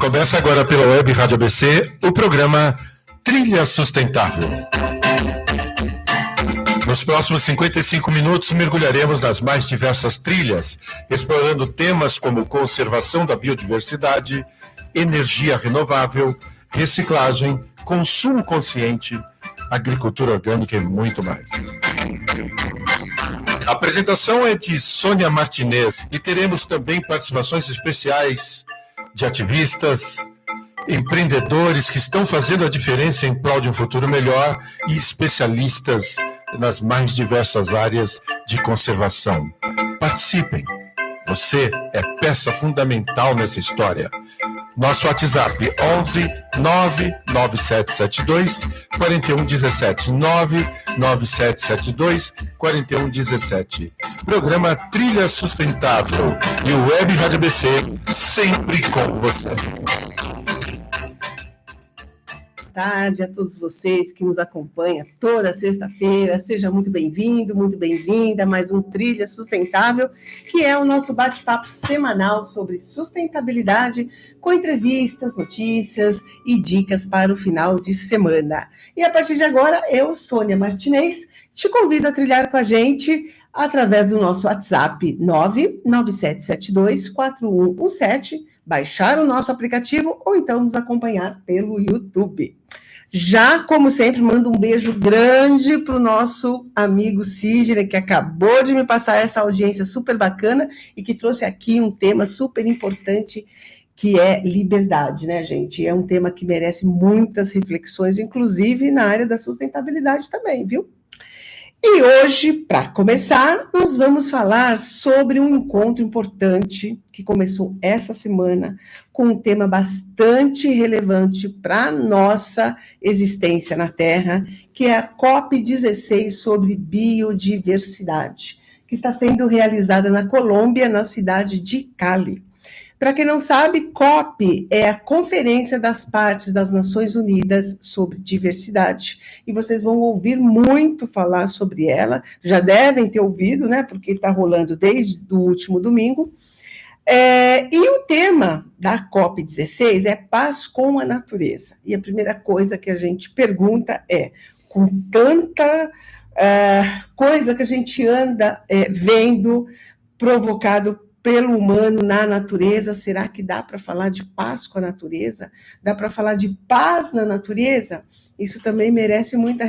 Começa agora pela Web Rádio ABC o programa Trilha Sustentável. Nos próximos 55 minutos mergulharemos nas mais diversas trilhas, explorando temas como conservação da biodiversidade, energia renovável, reciclagem, consumo consciente, agricultura orgânica e muito mais. A apresentação é de Sônia Martinez e teremos também participações especiais de ativistas, empreendedores que estão fazendo a diferença em prol de um futuro melhor e especialistas nas mais diversas áreas de conservação. Participem! Você é peça fundamental nessa história. Nosso WhatsApp 11 99772 4117 99772 4117. Programa Trilha Sustentável e o Web Rádio ABC sempre com você. Boa tarde a todos vocês que nos acompanham toda sexta-feira. Seja muito bem-vindo, muito bem-vinda a mais um Trilha Sustentável, que é o nosso bate-papo semanal sobre sustentabilidade, com entrevistas, notícias e dicas para o final de semana. E a partir de agora, eu, Sônia Martinez, te convido a trilhar com a gente através do nosso WhatsApp 997724117, baixar o nosso aplicativo ou então nos acompanhar pelo YouTube. Já, como sempre, mando um beijo grande para o nosso amigo Sidney, que acabou de me passar essa audiência super bacana e que trouxe aqui um tema super importante, que é liberdade, né, gente? É um tema que merece muitas reflexões, inclusive na área da sustentabilidade também, viu? E hoje, para começar, nós vamos falar sobre um encontro importante que começou essa semana com um tema bastante relevante para a nossa existência na Terra, que é a COP16 sobre biodiversidade, que está sendo realizada na Colômbia, na cidade de Cali. Para quem não sabe, COP é a Conferência das Partes das Nações Unidas sobre Diversidade. E vocês vão ouvir muito falar sobre ela, já devem ter ouvido, né? Porque está rolando desde o último domingo. E o tema da COP16 é paz com a natureza. E a primeira coisa que a gente pergunta é, com tanta coisa que a gente anda vendo, provocado pelo humano na natureza, será que dá para falar de paz com a natureza? Dá para falar de paz na natureza? Isso também merece muita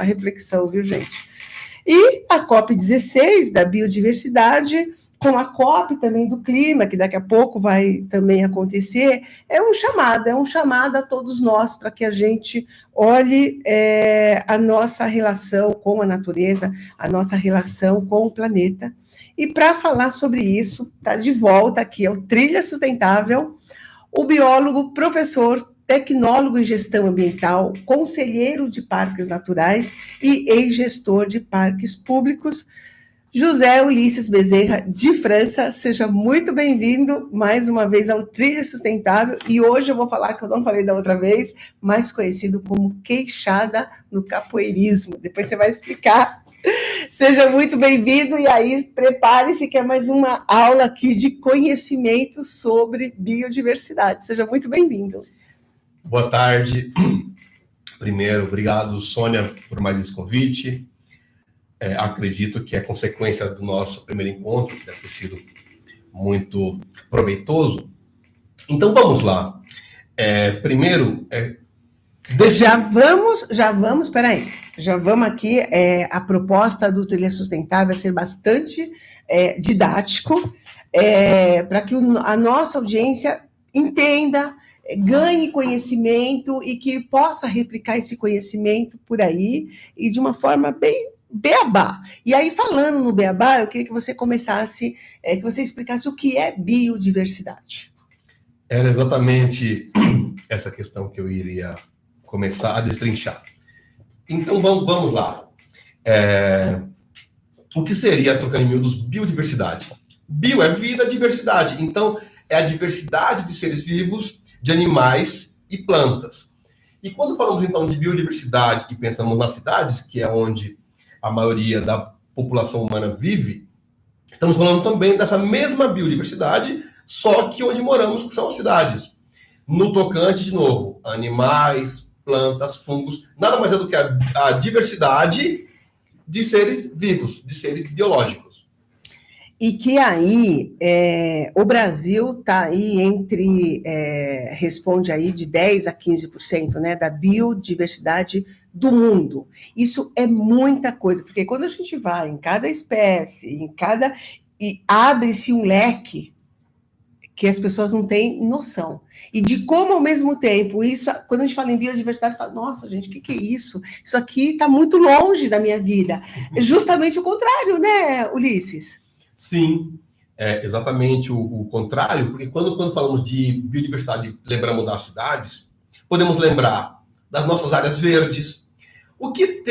reflexão, viu, gente? E a COP16 da biodiversidade, com a COP também do clima, que daqui a pouco vai também acontecer, é um chamado a todos nós para que a gente olhe a nossa relação com a natureza, a nossa relação com o planeta. E para falar sobre isso, está de volta aqui ao Trilha Sustentável, o biólogo, professor, tecnólogo em gestão ambiental, conselheiro de parques naturais e ex-gestor de parques públicos, José Ulisses Bezerra, de França. Seja muito bem-vindo mais uma vez ao Trilha Sustentável. E hoje eu vou falar, que eu não falei da outra vez, mais conhecido como queixada no capoeirismo. Depois você vai explicar. Seja muito bem-vindo e aí prepare-se que é mais uma aula aqui de conhecimento sobre biodiversidade. Seja muito bem-vindo. Boa tarde. Primeiro, obrigado, Sônia, por mais esse convite. Acredito que é consequência do nosso primeiro encontro, que deve ter sido muito proveitoso. Então, vamos lá. Primeiro... Já vamos, peraí. Já vamos aqui, a proposta do Trilha Sustentável é ser bastante didático, para que a nossa audiência entenda, ganhe conhecimento e que possa replicar esse conhecimento por aí e de uma forma bem beabá. E aí, falando no beabá, eu queria que você começasse, que você explicasse o que é biodiversidade. Era exatamente essa questão que eu iria começar a destrinchar. Então, vamos lá. O que seria, trocando em miúdos, biodiversidade? Bio é vida, diversidade. Então, é a diversidade de seres vivos, de animais e plantas. E quando falamos, então, de biodiversidade e pensamos nas cidades, que é onde a maioria da população humana vive, estamos falando também dessa mesma biodiversidade, só que onde moramos, que são as cidades. no tocante, de novo, animais, plantas, fungos, nada mais é do que a diversidade de seres vivos, de seres biológicos. E que aí o Brasil está aí responde aí de 10% a 15%, né, da biodiversidade do mundo. Isso é muita coisa, porque quando a gente vai em cada espécie, e abre-se um leque que as pessoas não têm noção. E de como, ao mesmo tempo, isso, quando a gente fala em biodiversidade, fala, nossa, gente, o que é isso? Isso aqui está muito longe da minha vida. É justamente o contrário, né, Ulisses? Sim, é exatamente o contrário, porque quando falamos de biodiversidade, lembramos das cidades, podemos lembrar das nossas áreas verdes. O que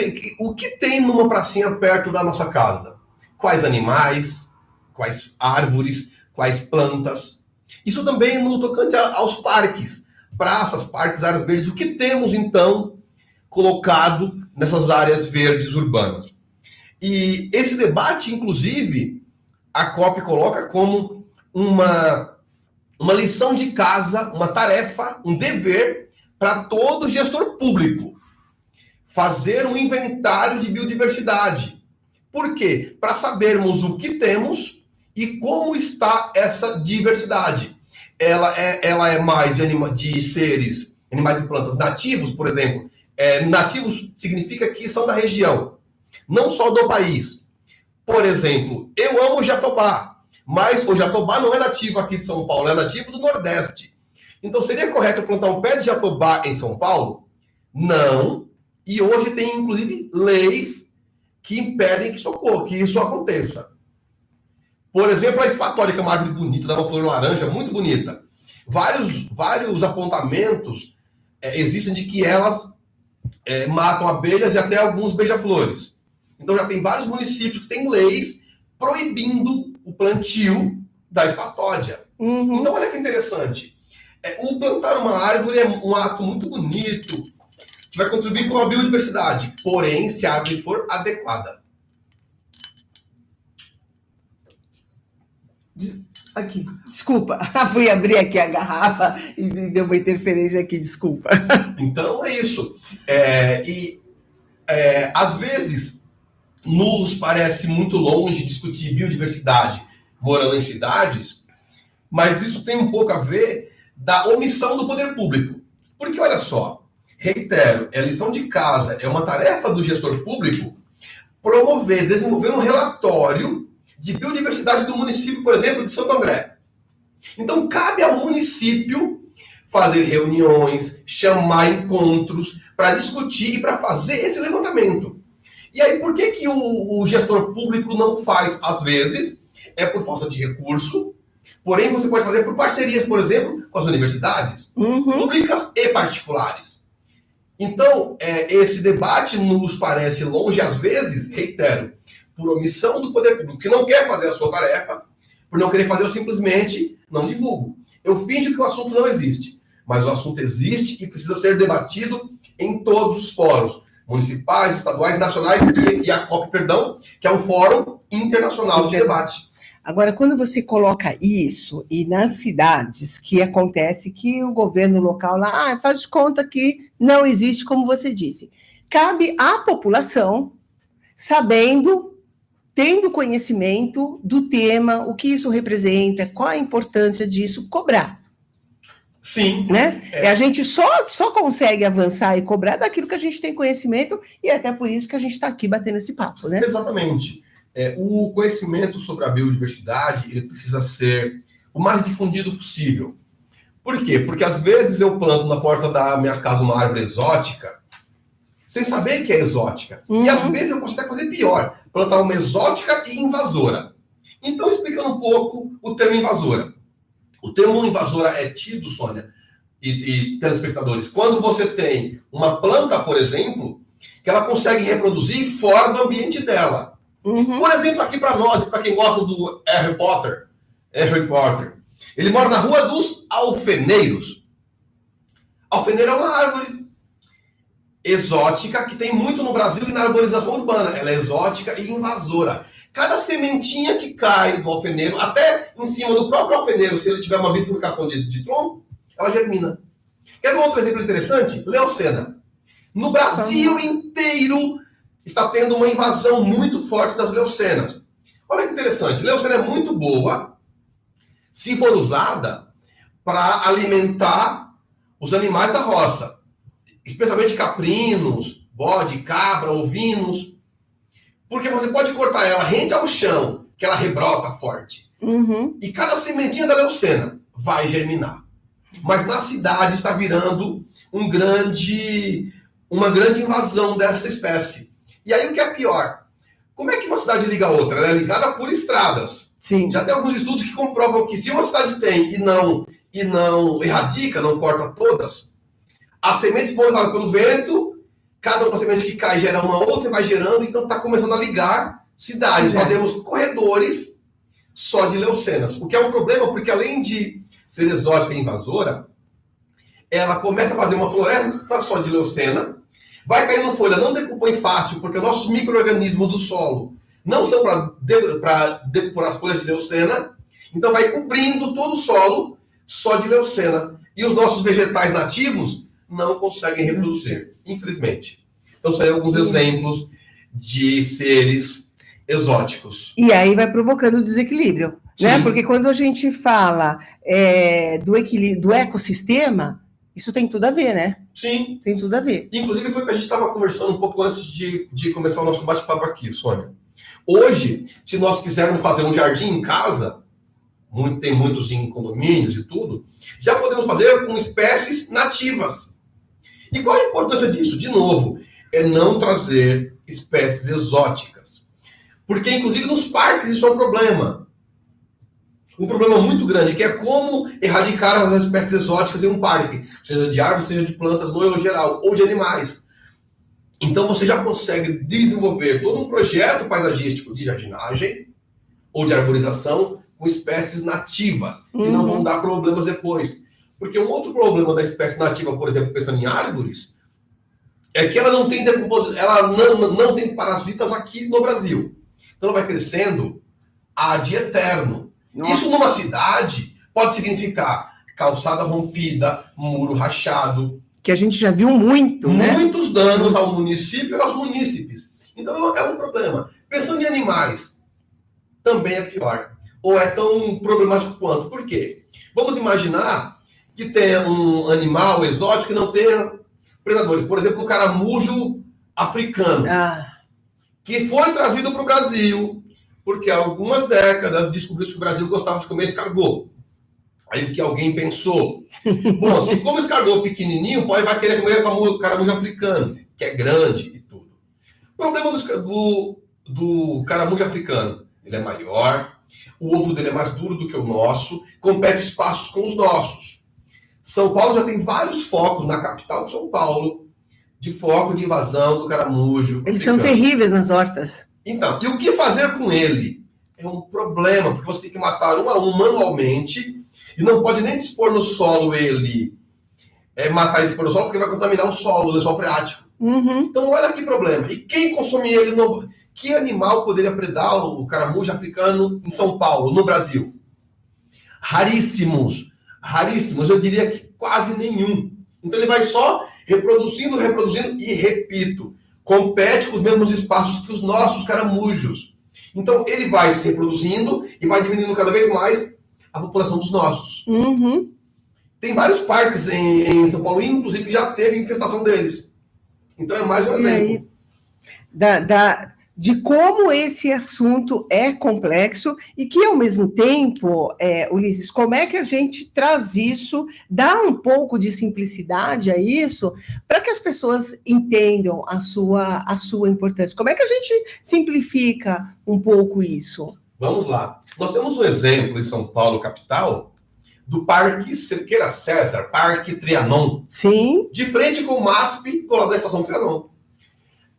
tem numa pracinha perto da nossa casa? Quais animais, quais árvores, quais plantas? Isso também no tocante aos parques, praças, parques, áreas verdes. O que temos, então, colocado nessas áreas verdes urbanas? E esse debate, inclusive, a COP coloca como uma lição de casa, uma tarefa, um dever para todo gestor público. Fazer um inventário de biodiversidade. Por quê? Para sabermos o que temos e como está essa diversidade. Ela é mais de seres, animais e plantas nativos, por exemplo. Nativos significa que são da região, não só do país. Por exemplo, eu amo o jatobá, mas o jatobá não é nativo aqui de São Paulo, é nativo do Nordeste. Então, seria correto eu plantar um pé de jatobá em São Paulo? Não. E hoje tem, inclusive, leis que impedem que isso aconteça. Por exemplo, a espatória, que é uma árvore bonita, dá uma flor laranja, muito bonita. Vários apontamentos existem de que elas matam abelhas e até alguns beija-flores. Então já tem vários municípios que têm leis proibindo o plantio da espatódia. Uhum. Então olha que interessante. O plantar uma árvore é um ato muito bonito, que vai contribuir com a biodiversidade, porém, se a árvore for adequada. Aqui, desculpa, fui abrir aqui a garrafa e deu uma interferência aqui, desculpa. Então é isso. Às vezes, nos parece muito longe discutir biodiversidade morando em cidades, mas isso tem um pouco a ver da omissão do poder público. Porque, olha só, reitero, é lição de casa, é uma tarefa do gestor público desenvolver um relatório de biodiversidade do município, por exemplo, de Santo André. Então, cabe ao município fazer reuniões, chamar encontros para discutir e para fazer esse levantamento. E aí, por que o gestor público não faz? Às vezes, é por falta de recurso, porém, você pode fazer por parcerias, por exemplo, com as universidades, públicas e particulares. Então, esse debate nos parece longe, às vezes, reitero, por omissão do poder público, que não quer fazer a sua tarefa, por não querer fazer, eu simplesmente não divulgo. Eu finjo que o assunto não existe, mas o assunto existe e precisa ser debatido em todos os fóruns, municipais, estaduais, nacionais e a COP, que é um fórum internacional de debate. Agora, quando você coloca isso, e nas cidades que acontece que o governo local lá faz de conta que não existe, como você disse, cabe à população, tendo conhecimento do tema, o que isso representa, qual a importância disso, cobrar. Sim. Né? A gente só consegue avançar e cobrar daquilo que a gente tem conhecimento, e é até por isso que a gente está aqui batendo esse papo, né? Exatamente. O conhecimento sobre a biodiversidade ele precisa ser o mais difundido possível. Por quê? Porque às vezes eu planto na porta da minha casa uma árvore exótica, sem saber que é exótica. E às vezes eu posso até fazer pior, plantar uma exótica e invasora. Então, explicando um pouco o termo invasora. O termo invasora é tido, Sônia, e telespectadores, quando você tem uma planta, por exemplo, que ela consegue reproduzir fora do ambiente dela. Por exemplo, aqui para nós, e para quem gosta do Harry Potter, ele mora na Rua dos Alfeneiros. Alfeneiro é uma árvore exótica que tem muito no Brasil e na arborização urbana. Ela é exótica e invasora. Cada sementinha que cai do alfeneiro, até em cima do próprio alfeneiro, se ele tiver uma bifurcação de tronco, ela germina. Quer ver outro exemplo interessante? Leucena. No Brasil inteiro está tendo uma invasão muito forte das leucenas. Olha que interessante. Leucena é muito boa se for usada para alimentar os animais da roça, especialmente caprinos, bode, cabra, ovinos, porque você pode cortar ela rente ao chão, que ela rebrota forte, e cada sementinha da leucena vai germinar. Mas na cidade está virando uma grande invasão dessa espécie. E aí o que é pior? Como é que uma cidade liga a outra? Ela é ligada por estradas. Sim. Já tem alguns estudos que comprovam que se uma cidade tem e não erradica, não corta todas, as sementes vão levadas pelo vento, cada uma semente que cai gera uma outra e vai gerando, então está começando a ligar cidades. Sim, fazemos corredores só de leucenas. O que é um problema, porque além de ser exótica e invasora, ela começa a fazer uma floresta só de leucena, vai caindo folha, não decompõe fácil, porque nossos micro-organismos do solo não são para decompor as folhas de leucena, então vai cobrindo todo o solo só de leucena. E os nossos vegetais nativos não conseguem reproduzir, infelizmente. Então, são alguns exemplos de seres exóticos. E aí vai provocando desequilíbrio, né? Porque quando a gente fala do equilíbrio, do ecossistema, isso tem tudo a ver, né? Sim. Tem tudo a ver. Inclusive, foi o que a gente estava conversando um pouco antes de começar o nosso bate-papo aqui, Sônia. Hoje, se nós quisermos fazer um jardim em casa, tem muitos em condomínios e tudo, já podemos fazer com espécies nativas. E qual a importância disso? De novo, é não trazer espécies exóticas. Porque, inclusive, nos parques isso é um problema. Um problema muito grande, que é como erradicar as espécies exóticas em um parque, seja de árvores, seja de plantas, no geral, ou de animais. Então você já consegue desenvolver todo um projeto paisagístico de jardinagem ou de arborização com espécies nativas, que não vão dar problemas depois. Porque um outro problema da espécie nativa, por exemplo, pensando em árvores, é que ela não tem decomposição, ela não tem parasitas aqui no Brasil. Então ela vai crescendo ad eterno. Nossa. Isso numa cidade pode significar calçada rompida, muro rachado. Que a gente já viu muito, né? Muitos danos ao município e aos munícipes. Então é um problema. Pensando em animais, também é pior. Ou é tão problemático quanto. Por quê? Vamos imaginar que tenha um animal exótico que não tenha predadores. Por exemplo, o caramujo africano. Que foi trazido para o Brasil porque há algumas décadas descobriu-se que o Brasil gostava de comer escargot. Aí que alguém pensou, bom, se come escargot pequenininho, vai querer comer o caramujo africano, que é grande e tudo. O problema do caramujo africano, ele é maior, o ovo dele é mais duro do que o nosso, compete espaços com os nossos. São Paulo já tem vários focos, na capital de São Paulo, de foco de invasão do caramujo. Eles são terríveis nas hortas. Então, e o que fazer com ele? É um problema, porque você tem que matar um a um manualmente, e não pode nem dispor no solo matar ele dispor no solo, porque vai contaminar o solo, o lençol freático. Então, olha que problema. E quem consome ele? Que animal poderia predar o caramujo africano em São Paulo, no Brasil? Raríssimos. Raríssimos, eu diria que quase nenhum. Então, ele vai só reproduzindo, e repito, compete com os mesmos espaços que os nossos caramujos. Então, ele vai se reproduzindo e vai diminuindo cada vez mais a população dos nossos. Tem vários parques em São Paulo, inclusive, que já teve infestação deles. Então, é mais um exemplo. De como esse assunto é complexo e que, ao mesmo tempo, Ulisses, como é que a gente traz isso, dá um pouco de simplicidade a isso, para que as pessoas entendam a sua importância? Como é que a gente simplifica um pouco isso? Vamos lá. Nós temos um exemplo em São Paulo, capital, do Parque Cerqueira César, Parque Trianon. Sim. De frente com o MASP, do lado da Estação Trianon.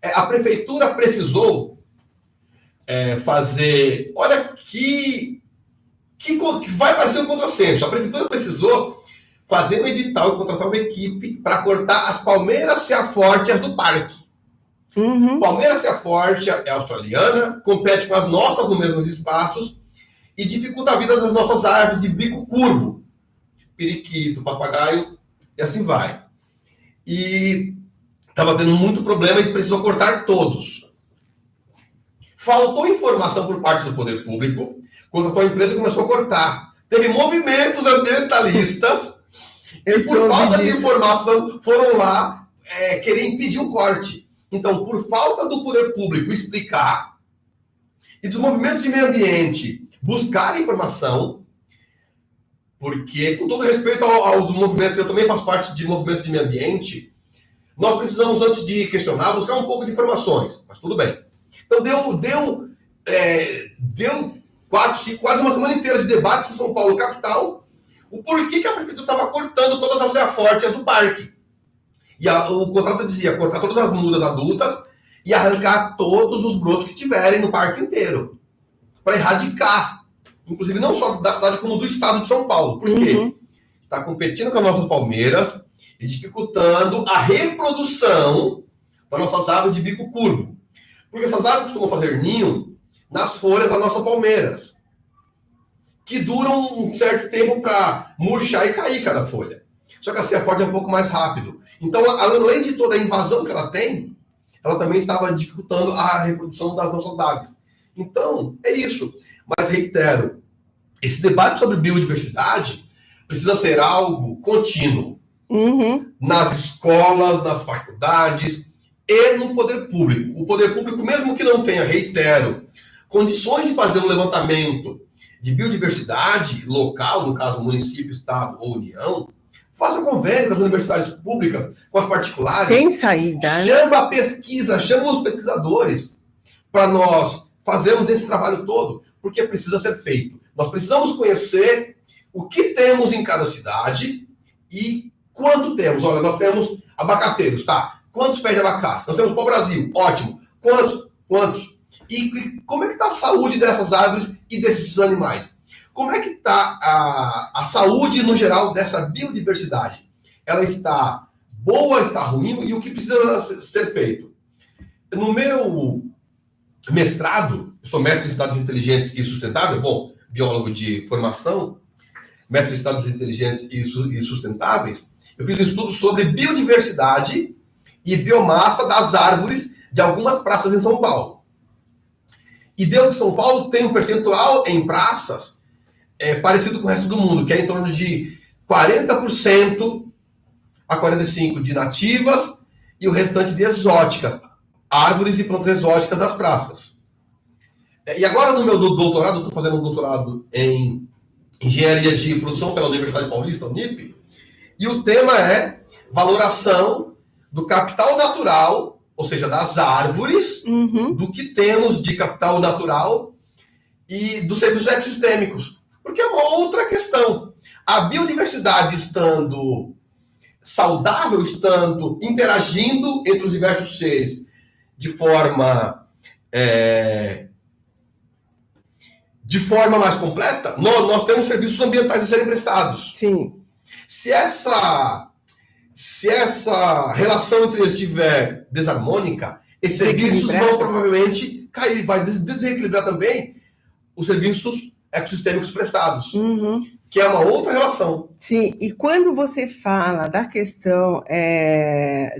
A prefeitura precisou fazer... Olha que vai parecer um contrassenso. A prefeitura precisou fazer um edital e contratar uma equipe para cortar as palmeiras ceafórtias do parque. Palmeira ceafórtia é australiana, compete com as nossas no mesmos espaços e dificulta a vida das nossas árvores de bico curvo. Periquito, papagaio E assim vai. E estava tendo muito problema e precisou cortar todos. Faltou informação por parte do poder público, quando a empresa começou a cortar. Teve movimentos ambientalistas e, por falta de informação, foram lá querer impedir o corte. Então, por falta do poder público explicar e dos movimentos de meio ambiente buscar informação, porque, com todo respeito aos movimentos, eu também faço parte de movimentos de meio ambiente, nós precisamos, antes de questionar, buscar um pouco de informações, mas tudo bem. Então, deu 4, 5, quase uma semana inteira de debates em São Paulo, capital, o porquê que a prefeitura estava cortando todas as ceafórtias do parque. E o contrato dizia cortar todas as mudas adultas e arrancar todos os brotos que tiverem no parque inteiro, para erradicar, inclusive não só da cidade, como do estado de São Paulo. Por quê? Está competindo com as nossas palmeiras e dificultando a reprodução das nossas árvores de bico curvo. Porque essas árvores costumam fazer ninho nas folhas das nossas palmeiras, que duram um certo tempo para murchar e cair cada folha. Só que a ceafórtia é um pouco mais rápido. Então, além de toda a invasão que ela tem, ela também estava dificultando a reprodução das nossas aves. Então, é isso. Mas, reitero, esse debate sobre biodiversidade precisa ser algo contínuo. Nas escolas, nas faculdades e no poder público. O poder público, mesmo que não tenha, reitero, condições de fazer um levantamento de biodiversidade local, no caso município, estado ou união, faça convênio com as universidades públicas, com as particulares. Tem saída. Chama a pesquisa, chama os pesquisadores para nós fazermos esse trabalho todo, porque precisa ser feito. Nós precisamos conhecer o que temos em cada cidade e quanto temos. Olha, nós temos abacateiros, tá? Quantos pés de abacate? Nós temos pau-brasil, ótimo. Quantos? E como é que está a saúde dessas árvores e desses animais? Como é que está a saúde no geral dessa biodiversidade? Ela está boa, está ruim? E o que precisa ser feito? No meu mestrado, eu sou mestre em cidades inteligentes e sustentáveis, bom, biólogo de formação, mestre em cidades inteligentes e sustentáveis, eu fiz um estudo sobre biodiversidade e biomassa das árvores de algumas praças em São Paulo. E deu que São Paulo tem um percentual em praças parecido com o resto do mundo, que é em torno de 40% a 45% de nativas e o restante de exóticas, árvores e plantas exóticas das praças. E agora no meu doutorado, eu estou fazendo um doutorado em Engenharia de Produção pela Universidade Paulista, Unip, e o tema é valoração do capital natural, ou seja, das árvores, do que temos de capital natural e dos serviços ecossistêmicos. Porque é uma outra questão. A biodiversidade estando saudável, estando interagindo entre os diversos seres de forma mais completa, nós temos serviços ambientais a serem prestados. Sim. Se essa relação entre eles estiver desarmônica, esses serviços vão provavelmente cair, vai desequilibrar também os serviços ecossistêmicos prestados, que é uma outra relação. Sim, e quando você fala da questão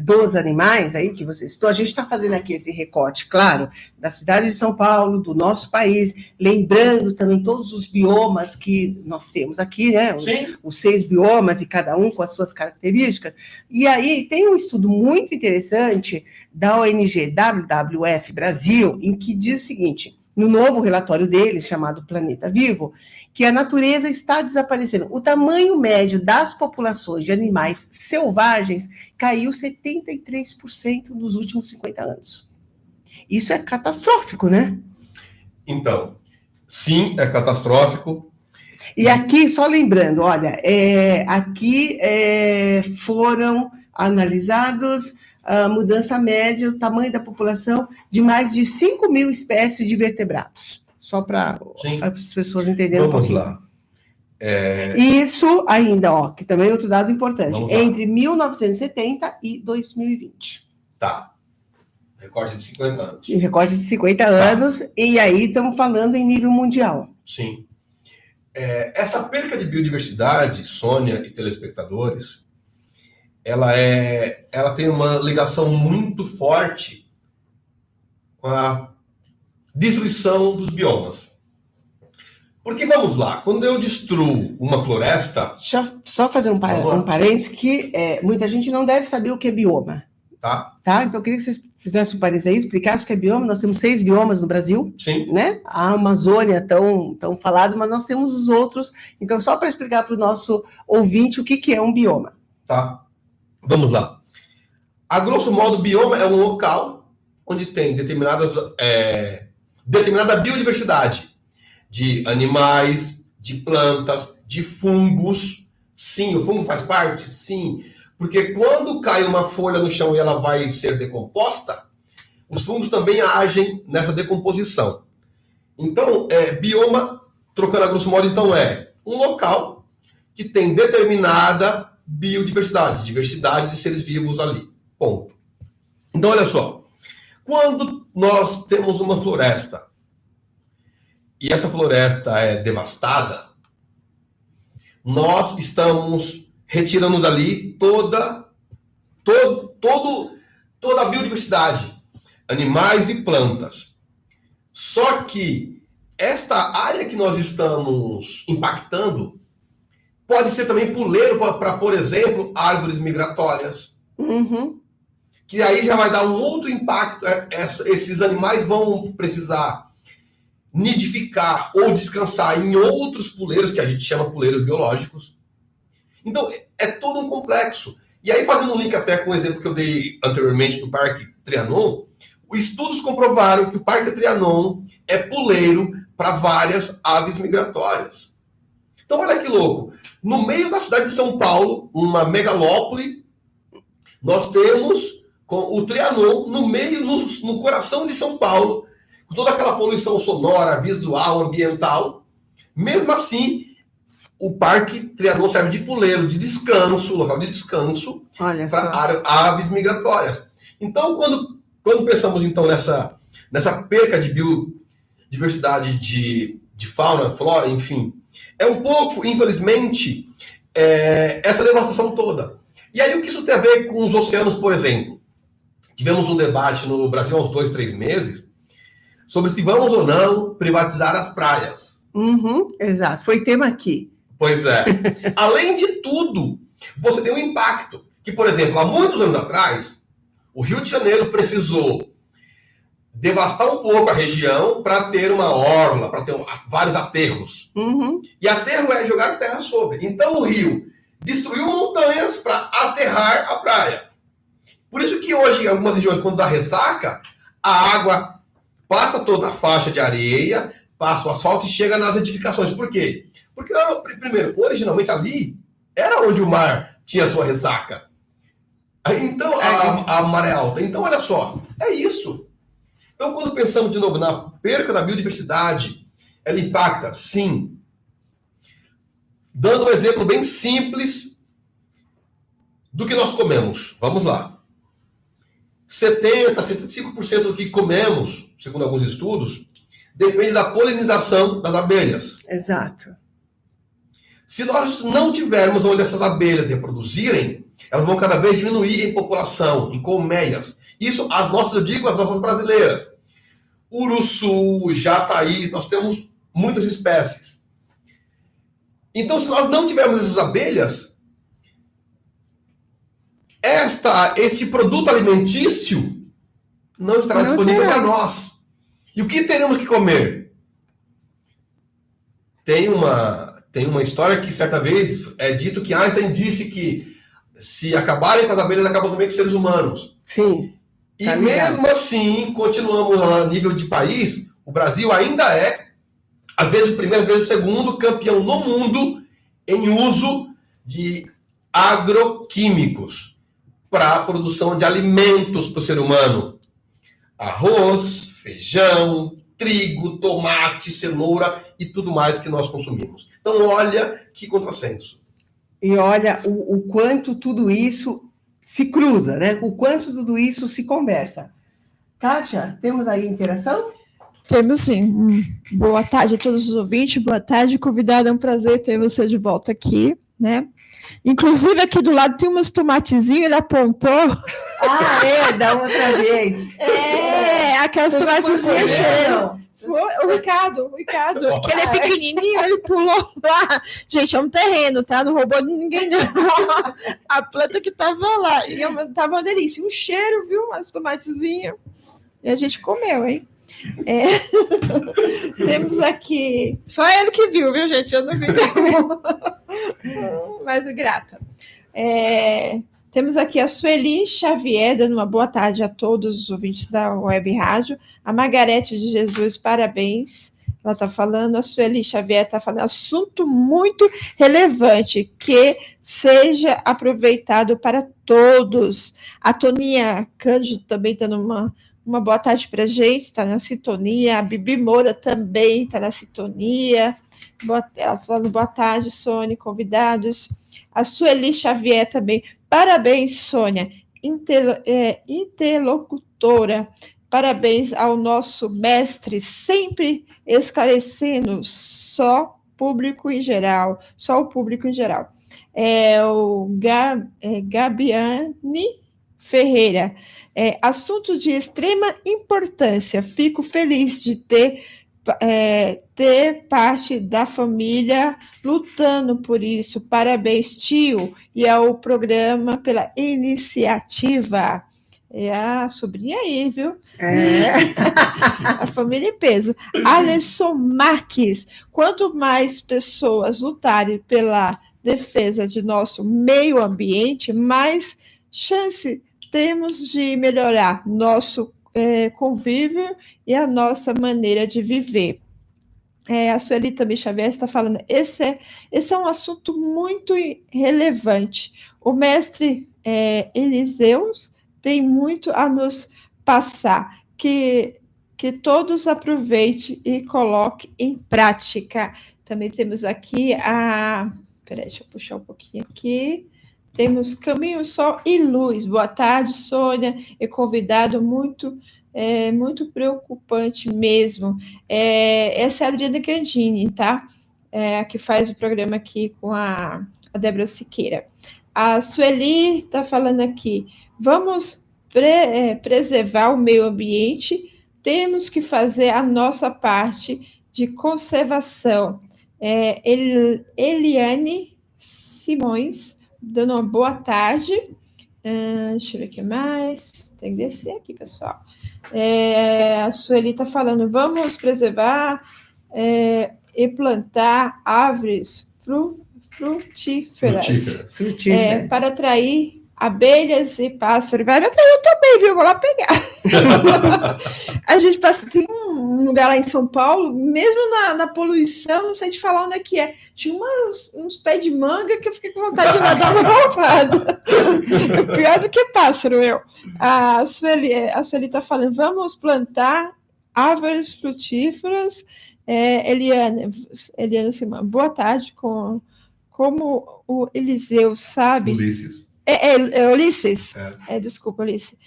dos animais, aí que você citou, a gente está fazendo aqui esse recorte, claro, da cidade de São Paulo, do nosso país, lembrando também todos os biomas que nós temos aqui, né? Os 6 biomas, e cada um com as suas características. E aí tem um estudo muito interessante da ONG WWF Brasil, em que diz o seguinte: no novo relatório deles, chamado Planeta Vivo, que a natureza está desaparecendo. O tamanho médio das populações de animais selvagens caiu 73% nos últimos 50 anos. Isso é catastrófico, né? Então, sim, é catastrófico. E aqui, só lembrando, olha, aqui foram analisados a mudança média, o tamanho da população de mais de 5 mil espécies de vertebrados. Só para as pessoas entenderem um pouquinho. Vamos lá. Isso ainda, que também é outro dado importante, entre 1970 e 2020. Tá. Recorte de 50 anos. Recorte de 50 anos, e aí estamos falando em nível mundial. Sim. Essa perca de biodiversidade, Sônia e telespectadores, ela tem uma ligação muito forte com a destruição dos biomas. Porque, vamos lá, quando eu destruo uma floresta... Deixa eu só fazer um parênteses, que muita gente não deve saber o que é bioma. Tá? Então, eu queria que vocês fizessem um parênteses aí, explicassem o que é bioma. Nós temos 6 biomas no Brasil. Sim. Né? A Amazônia tão falado, mas nós temos os outros. Então, só para explicar para o nosso ouvinte o que é um bioma. Tá. Vamos lá. A grosso modo, bioma é um local onde tem determinada biodiversidade de animais, de plantas, de fungos. Sim, o fungo faz parte? Sim. Porque quando cai uma folha no chão e ela vai ser decomposta, os fungos também agem nessa decomposição. Então, bioma, trocando a grosso modo, então é um local que tem determinada biodiversidade, diversidade de seres vivos ali. Ponto. Então, olha só. Quando nós temos uma floresta e essa floresta é devastada, nós estamos retirando dali toda a biodiversidade, animais e plantas. Só que esta área que nós estamos impactando pode ser também puleiro para, por exemplo, árvores migratórias. Uhum. Que aí já vai dar um outro impacto. Esses animais vão precisar nidificar ou descansar em outros puleiros, que a gente chama puleiros biológicos. Então, é todo um complexo. E aí, fazendo um link até com o exemplo que eu dei anteriormente do Parque Trianon, os estudos comprovaram que o Parque Trianon é puleiro para várias aves migratórias. Então, olha que louco. No meio da cidade de São Paulo, uma megalópole, nós temos com o Trianon no meio, no coração de São Paulo, com toda aquela poluição sonora, visual, ambiental. Mesmo assim, o Parque Trianon serve de puleiro, de descanso, local de descanso para aves migratórias. Então, quando pensamos então nessa perca de biodiversidade de fauna, flora, enfim, é um pouco, infelizmente, essa devastação toda. E aí o que isso tem a ver com os oceanos, por exemplo? Tivemos um debate no Brasil há uns 2, 3 meses sobre se vamos ou não privatizar as praias. Uhum, exato, foi tema aqui. Pois é. Além de tudo, você tem um impacto. Que, por exemplo, há muitos anos atrás, o Rio de Janeiro precisou devastar um pouco a região para ter uma orla, para ter vários aterros. Uhum. E aterro é jogar terra sobre. Então o rio destruiu montanhas para aterrar a praia. Por isso que hoje, em algumas regiões, quando dá ressaca, a água passa toda a faixa de areia, passa o asfalto e chega nas edificações. Por quê? Porque, primeiro, originalmente ali era onde o mar tinha sua ressaca. Então, a maré alta. Então, olha só, é isso. Então, quando pensamos de novo na perca da biodiversidade, ela impacta, sim. Dando um exemplo bem simples do que nós comemos. Vamos lá. 75% do que comemos, segundo alguns estudos, depende da polinização das abelhas. Exato. Se nós não tivermos onde essas abelhas reproduzirem, elas vão cada vez diminuir em população, em colmeias. Isso, as nossas brasileiras. Uruçu, jataí, nós temos muitas espécies. Então, se nós não tivermos essas abelhas, este produto alimentício não estará disponível para nós. E o que teremos que comer? Tem uma história que certa vez é dito que Einstein disse que se acabarem com as abelhas, acabam também com os seres humanos. Sim. E mesmo assim, continuamos a nível de país, o Brasil ainda é, às vezes o primeiro, às vezes o segundo, campeão no mundo em uso de agroquímicos para a produção de alimentos para o ser humano. Arroz, feijão, trigo, tomate, cenoura e tudo mais que nós consumimos. Então, olha que contrassenso. E olha o quanto tudo isso se cruza, né? O quanto tudo isso se conversa. Kátia, temos aí interação? Temos sim. Boa tarde a todos os ouvintes, boa tarde, convidado, é um prazer ter você de volta aqui, né? Inclusive, aqui do lado tem umas tomatezinhos, ele apontou. Da outra vez. Aquelas Você não tomatezinhas foi cheias. O Ricardo, que ele é pequenininho, ele pulou lá. Gente, é um terreno, tá? Não roubou de ninguém, não. A planta que tava lá. E tava uma delícia. Um cheiro, viu? As tomatezinhas. E a gente comeu, hein? Temos aqui... Só ele que viu, viu, gente? Eu não vi, não. Mas grata. Temos aqui a Sueli Xavier, dando uma boa tarde a todos os ouvintes da Web Rádio. A Margarete de Jesus, parabéns. Ela está falando, a Sueli Xavier está falando, assunto muito relevante, que seja aproveitado para todos. A Toninha Cândido também está uma boa tarde para a gente, está na sintonia. A Bibi Moura também está na sintonia. Ela está falando boa tarde, Sônia, convidados. A Sueli Xavier também. Parabéns, Sônia, interlocutora. Parabéns ao nosso mestre, sempre esclarecendo só o público em geral. O Gabiane Ferreira. Assunto de extrema importância. Fico feliz de ter parte da família lutando por isso. Parabéns, tio, e ao programa pela iniciativa. É a sobrinha aí, viu? A família em peso. Alisson Marques. Quanto mais pessoas lutarem pela defesa de nosso meio ambiente, mais chance temos de melhorar nosso convívio e a nossa maneira de viver. A Sueli também Xavier está falando, esse é um assunto muito relevante. O mestre Eliseus tem muito a nos passar, que todos aproveitem e coloquem em prática. Também temos aqui Peraí, deixa eu puxar um pouquinho aqui. Temos Caminho, Sol e Luz. Boa tarde, Sônia, e convidado muito preocupante mesmo. Essa é a Adriana Gandini, tá? A que faz o programa aqui com a Débora Siqueira. A Sueli está falando aqui, vamos preservar o meio ambiente, temos que fazer a nossa parte de conservação. Eliane Simões, dando uma boa tarde. Deixa eu ver o que mais. Tem que descer aqui, pessoal. A Sueli está falando, vamos preservar e plantar árvores frutíferas. Para atrair abelhas e pássaros. Vai me atrair eu também, viu? Vou lá pegar. A gente passa, tem um lugar lá em São Paulo, mesmo na poluição, não sei te falar onde é que é. Tinha uns pés de manga que eu fiquei com vontade de dar uma roubada. Pior do que pássaro, eu. A Sueli está falando, vamos plantar árvores frutíferas. Eliana Simão, boa tarde. Como o Eliseu sabe... Ulisses. Ulisses. Desculpa, Ulisses.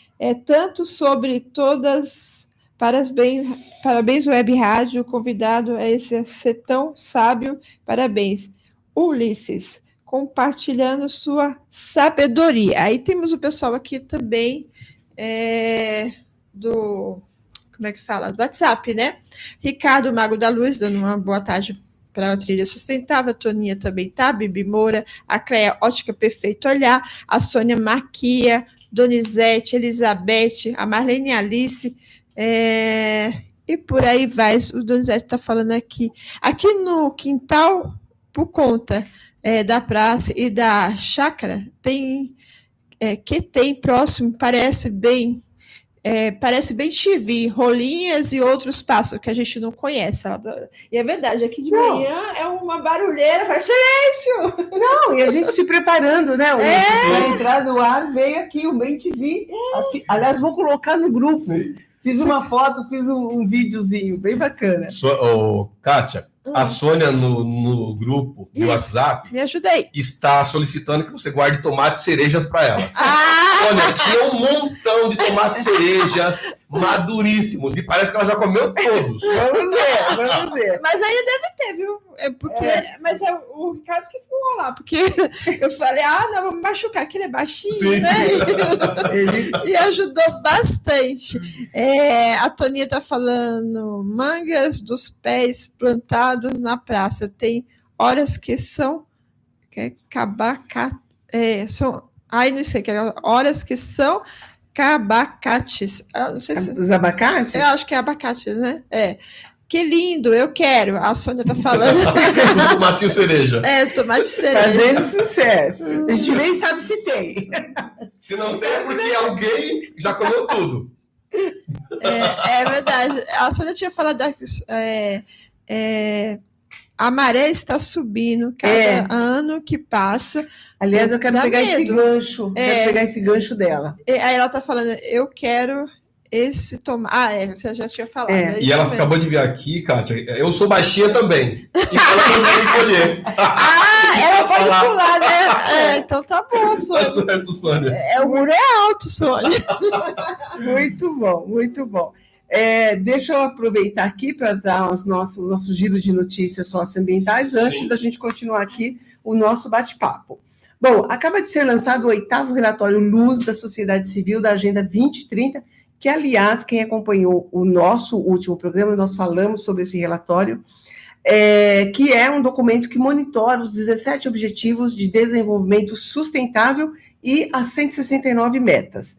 Tanto sobre todas... Parabéns, Web Rádio, convidado a ser tão sábio. Parabéns. Ulisses, compartilhando sua sabedoria. Aí temos o pessoal aqui também do... Como é que fala? Do WhatsApp, né? Ricardo Mago da Luz, dando uma boa tarde para a Trilha Sustentável. A Toninha também tá. Bibi Moura, a Cleia Ótica Perfeito Olhar, a Sônia Marquia, Donizete, Elizabeth, a Marlene Alice, e por aí vai. O Donizete está falando aqui. Aqui no quintal, por conta da praça e da chácara, tem próximo, parece bem chivi, rolinhas e outros pássaros que a gente não conhece. E é verdade, aqui de manhã é uma barulheira, faz silêncio! Não, e a gente se preparando, né? Para entrar no ar, veio aqui o Bem TV. Aliás, vou colocar no grupo. Sim. Fiz uma foto, fiz um videozinho, bem bacana. Kátia, a Sônia no grupo do WhatsApp... Me ajudei. Está solicitando que você guarde tomate e cerejas para ela. Sônia, tinha um montão de tomates cerejas maduríssimos. E parece que ela já comeu todos. Vamos ver. Mas aí deve ter, viu? Mas é o Ricardo que ficou lá, porque eu falei, não, vamos machucar, que ele é baixinho, Sim. né? E ajudou bastante. A Toninha tá falando, mangas dos pés plantados na praça. Tem horas que são não sei, horas que são abacates. Não sei se... Os abacates? Eu acho que é abacates, né? Que lindo, eu quero. A Sônia tá falando. Tomatinho cereja. Tomate cereja. Fazendo sucesso. A gente nem sabe se tem. Se não tem, é porque alguém já comeu tudo. É verdade. A Sônia tinha falado a maré está subindo cada ano que passa. Aliás, eu quero pegar esse gancho. Quero pegar esse gancho dela. Aí ela tá falando, eu quero esse tomate. Você já tinha falado. E ela acabou de vir aqui, Kátia. Eu sou baixinha também. E ela consegue colher. Ela pode pular, né? Então tá bom, Sônia. O muro é alto, Sônia. Muito bom, muito bom. Deixa eu aproveitar aqui para dar nosso giro de notícias socioambientais antes da gente continuar aqui o nosso bate-papo. Bom, acaba de ser lançado o 8º relatório Luz da Sociedade Civil da Agenda 2030, que, aliás, quem acompanhou o nosso último programa, nós falamos sobre esse relatório, que é um documento que monitora os 17 Objetivos de Desenvolvimento Sustentável e as 169 metas.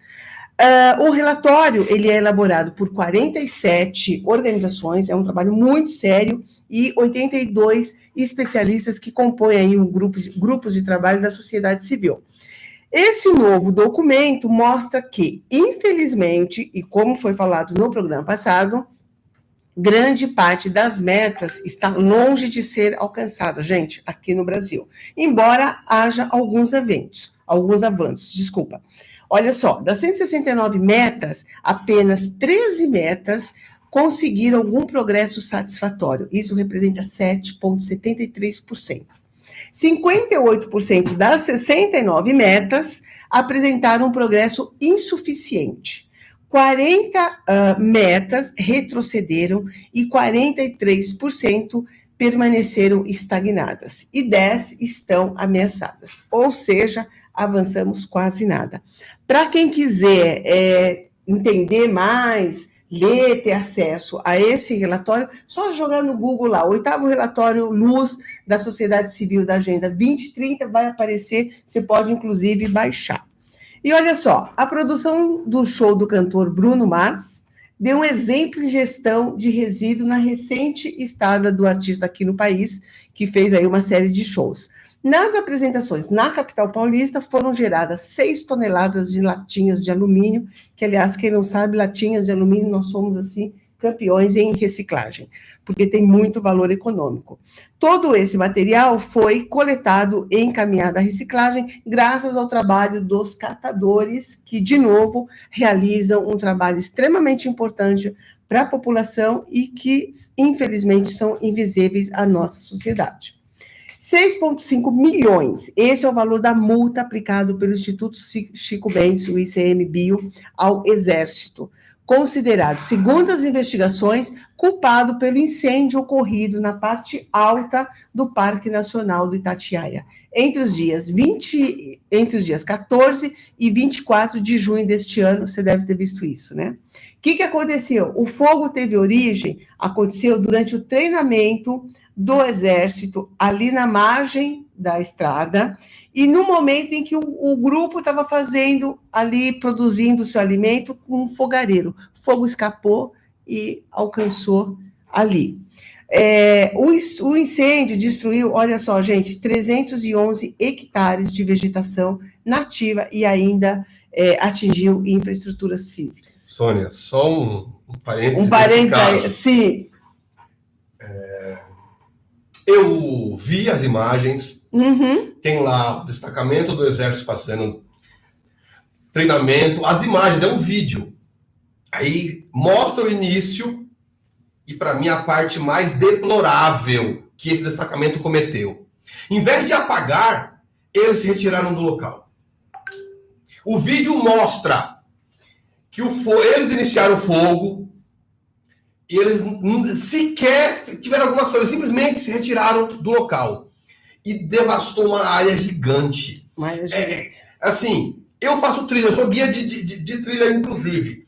O relatório ele é elaborado por 47 organizações, é um trabalho muito sério, e 82 especialistas que compõem aí grupos de trabalho da sociedade civil. Esse novo documento mostra que, infelizmente, e como foi falado no programa passado, grande parte das metas está longe de ser alcançada, gente, aqui no Brasil, embora haja alguns avanços, desculpa. Olha só, das 169 metas, apenas 13 metas conseguiram algum progresso satisfatório. Isso representa 7,73%. 58% das 69 metas apresentaram um progresso insuficiente. 40 metas retrocederam e 43% permaneceram estagnadas. E 10 estão ameaçadas. Ou seja, avançamos quase nada. Para quem quiser entender mais, ler, ter acesso a esse relatório, só jogar no Google lá, o 8º relatório Luz da Sociedade Civil da Agenda 2030, vai aparecer, você pode inclusive baixar. E olha só, a produção do show do cantor Bruno Mars deu um exemplo de gestão de resíduo na recente estada do artista aqui no país, que fez aí uma série de shows. Nas apresentações na capital paulista, foram geradas 6 toneladas de latinhas de alumínio, que, aliás, quem não sabe, latinhas de alumínio, nós somos, assim, campeões em reciclagem, porque tem muito valor econômico. Todo esse material foi coletado e encaminhado à reciclagem, graças ao trabalho dos catadores, que, de novo, realizam um trabalho extremamente importante para a população e que, infelizmente, são invisíveis à nossa sociedade. 6,5 milhões, esse é o valor da multa aplicado pelo Instituto Chico Mendes, o ICMBio, ao Exército, considerado, segundo as investigações, culpado pelo incêndio ocorrido na parte alta do Parque Nacional do Itatiaia, entre os dias 14 e 24 de junho deste ano. Você deve ter visto isso, né? O que aconteceu? O fogo aconteceu durante o treinamento do Exército, ali na margem da estrada, e no momento em que o grupo estava produzindo seu alimento com um fogareiro. O fogo escapou e alcançou ali. O incêndio destruiu, olha só, gente, 311 hectares de vegetação nativa e ainda atingiu infraestruturas físicas. Sônia, só um parênteses. Um parênteses aí, sim. Eu vi as imagens, tem lá o destacamento do Exército fazendo treinamento, as imagens, é um vídeo. Aí mostra o início e, para mim, a parte mais deplorável que esse destacamento cometeu. Em vez de apagar, eles se retiraram do local. O vídeo mostra que eles iniciaram o fogo e eles sequer tiveram alguma ação, eles simplesmente se retiraram do local e devastou uma área gigante. Assim, eu faço trilha, eu sou guia de trilha, inclusive.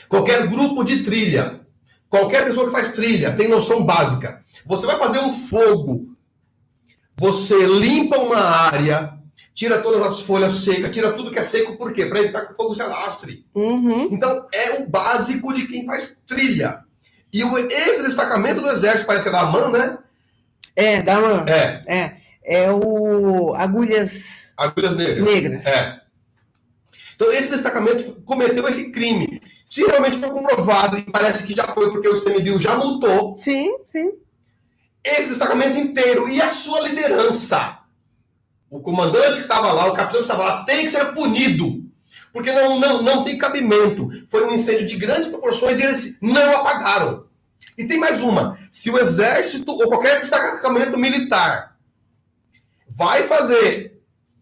Qualquer grupo de trilha, qualquer pessoa que faz trilha tem noção básica. Você vai fazer um fogo, você limpa uma área, tira todas as folhas secas, tira tudo que é seco, por quê? Para evitar que o fogo se alastre. Então, é o básico de quem faz trilha. E esse destacamento do Exército, parece que é da AMAN, né? É, da AMAN. É o Agulhas Negras. Então, esse destacamento cometeu esse crime. Se realmente foi comprovado, e parece que já foi, porque o ICMBio já multou. Sim. Esse destacamento inteiro e a sua liderança. O comandante que estava lá, o capitão que estava lá, tem que ser punido. Porque não tem cabimento. Foi um incêndio de grandes proporções e eles não apagaram. E tem mais uma. Se o Exército ou qualquer destacamento militar vai fazer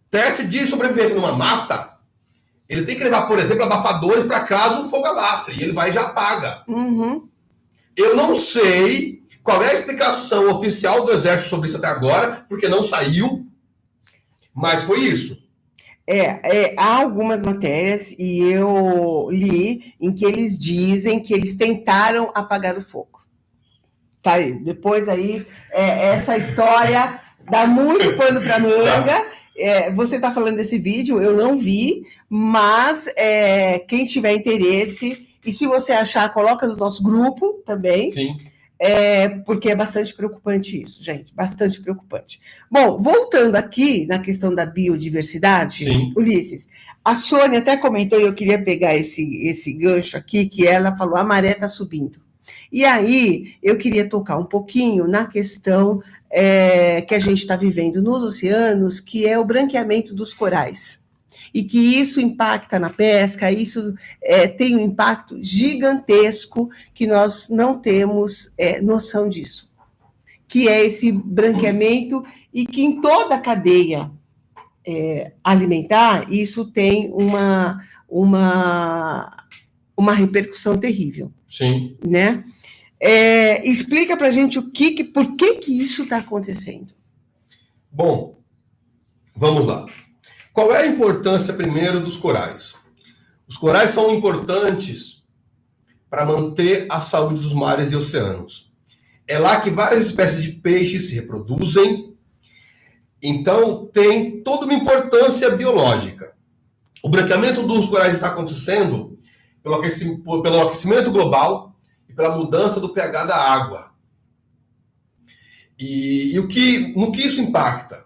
teste de sobrevivência numa mata, ele tem que levar, por exemplo, abafadores para caso o fogo alastre. E ele vai e já apaga. Eu não sei qual é a explicação oficial do Exército sobre isso até agora, porque não saiu, mas foi isso. Há algumas matérias, e eu li, em que eles dizem que eles tentaram apagar o fogo. Tá aí. Depois aí, essa história dá muito pano para manga. Você está falando desse vídeo, eu não vi, mas quem tiver interesse, e se você achar, coloca no nosso grupo também. Sim. Porque é bastante preocupante isso, gente, bastante preocupante. Bom, voltando aqui na questão da biodiversidade, Sim. Ulisses, a Sônia até comentou, e eu queria pegar esse gancho aqui, que ela falou, a maré está subindo. E aí, eu queria tocar um pouquinho na questão que a gente está vivendo nos oceanos, que é o branqueamento dos corais. E que isso impacta na pesca, isso tem um impacto gigantesco que nós não temos noção disso. Que é esse branqueamento e que em toda a cadeia alimentar, isso tem uma repercussão terrível. Sim. Né? Explica para a gente por que isso está acontecendo. Bom, vamos lá. Qual é a importância, primeiro, dos corais? Os corais são importantes para manter a saúde dos mares e oceanos. É lá que várias espécies de peixes se reproduzem, então tem toda uma importância biológica. O branqueamento dos corais está acontecendo pelo aquecimento global e pela mudança do pH da água. E no que isso impacta?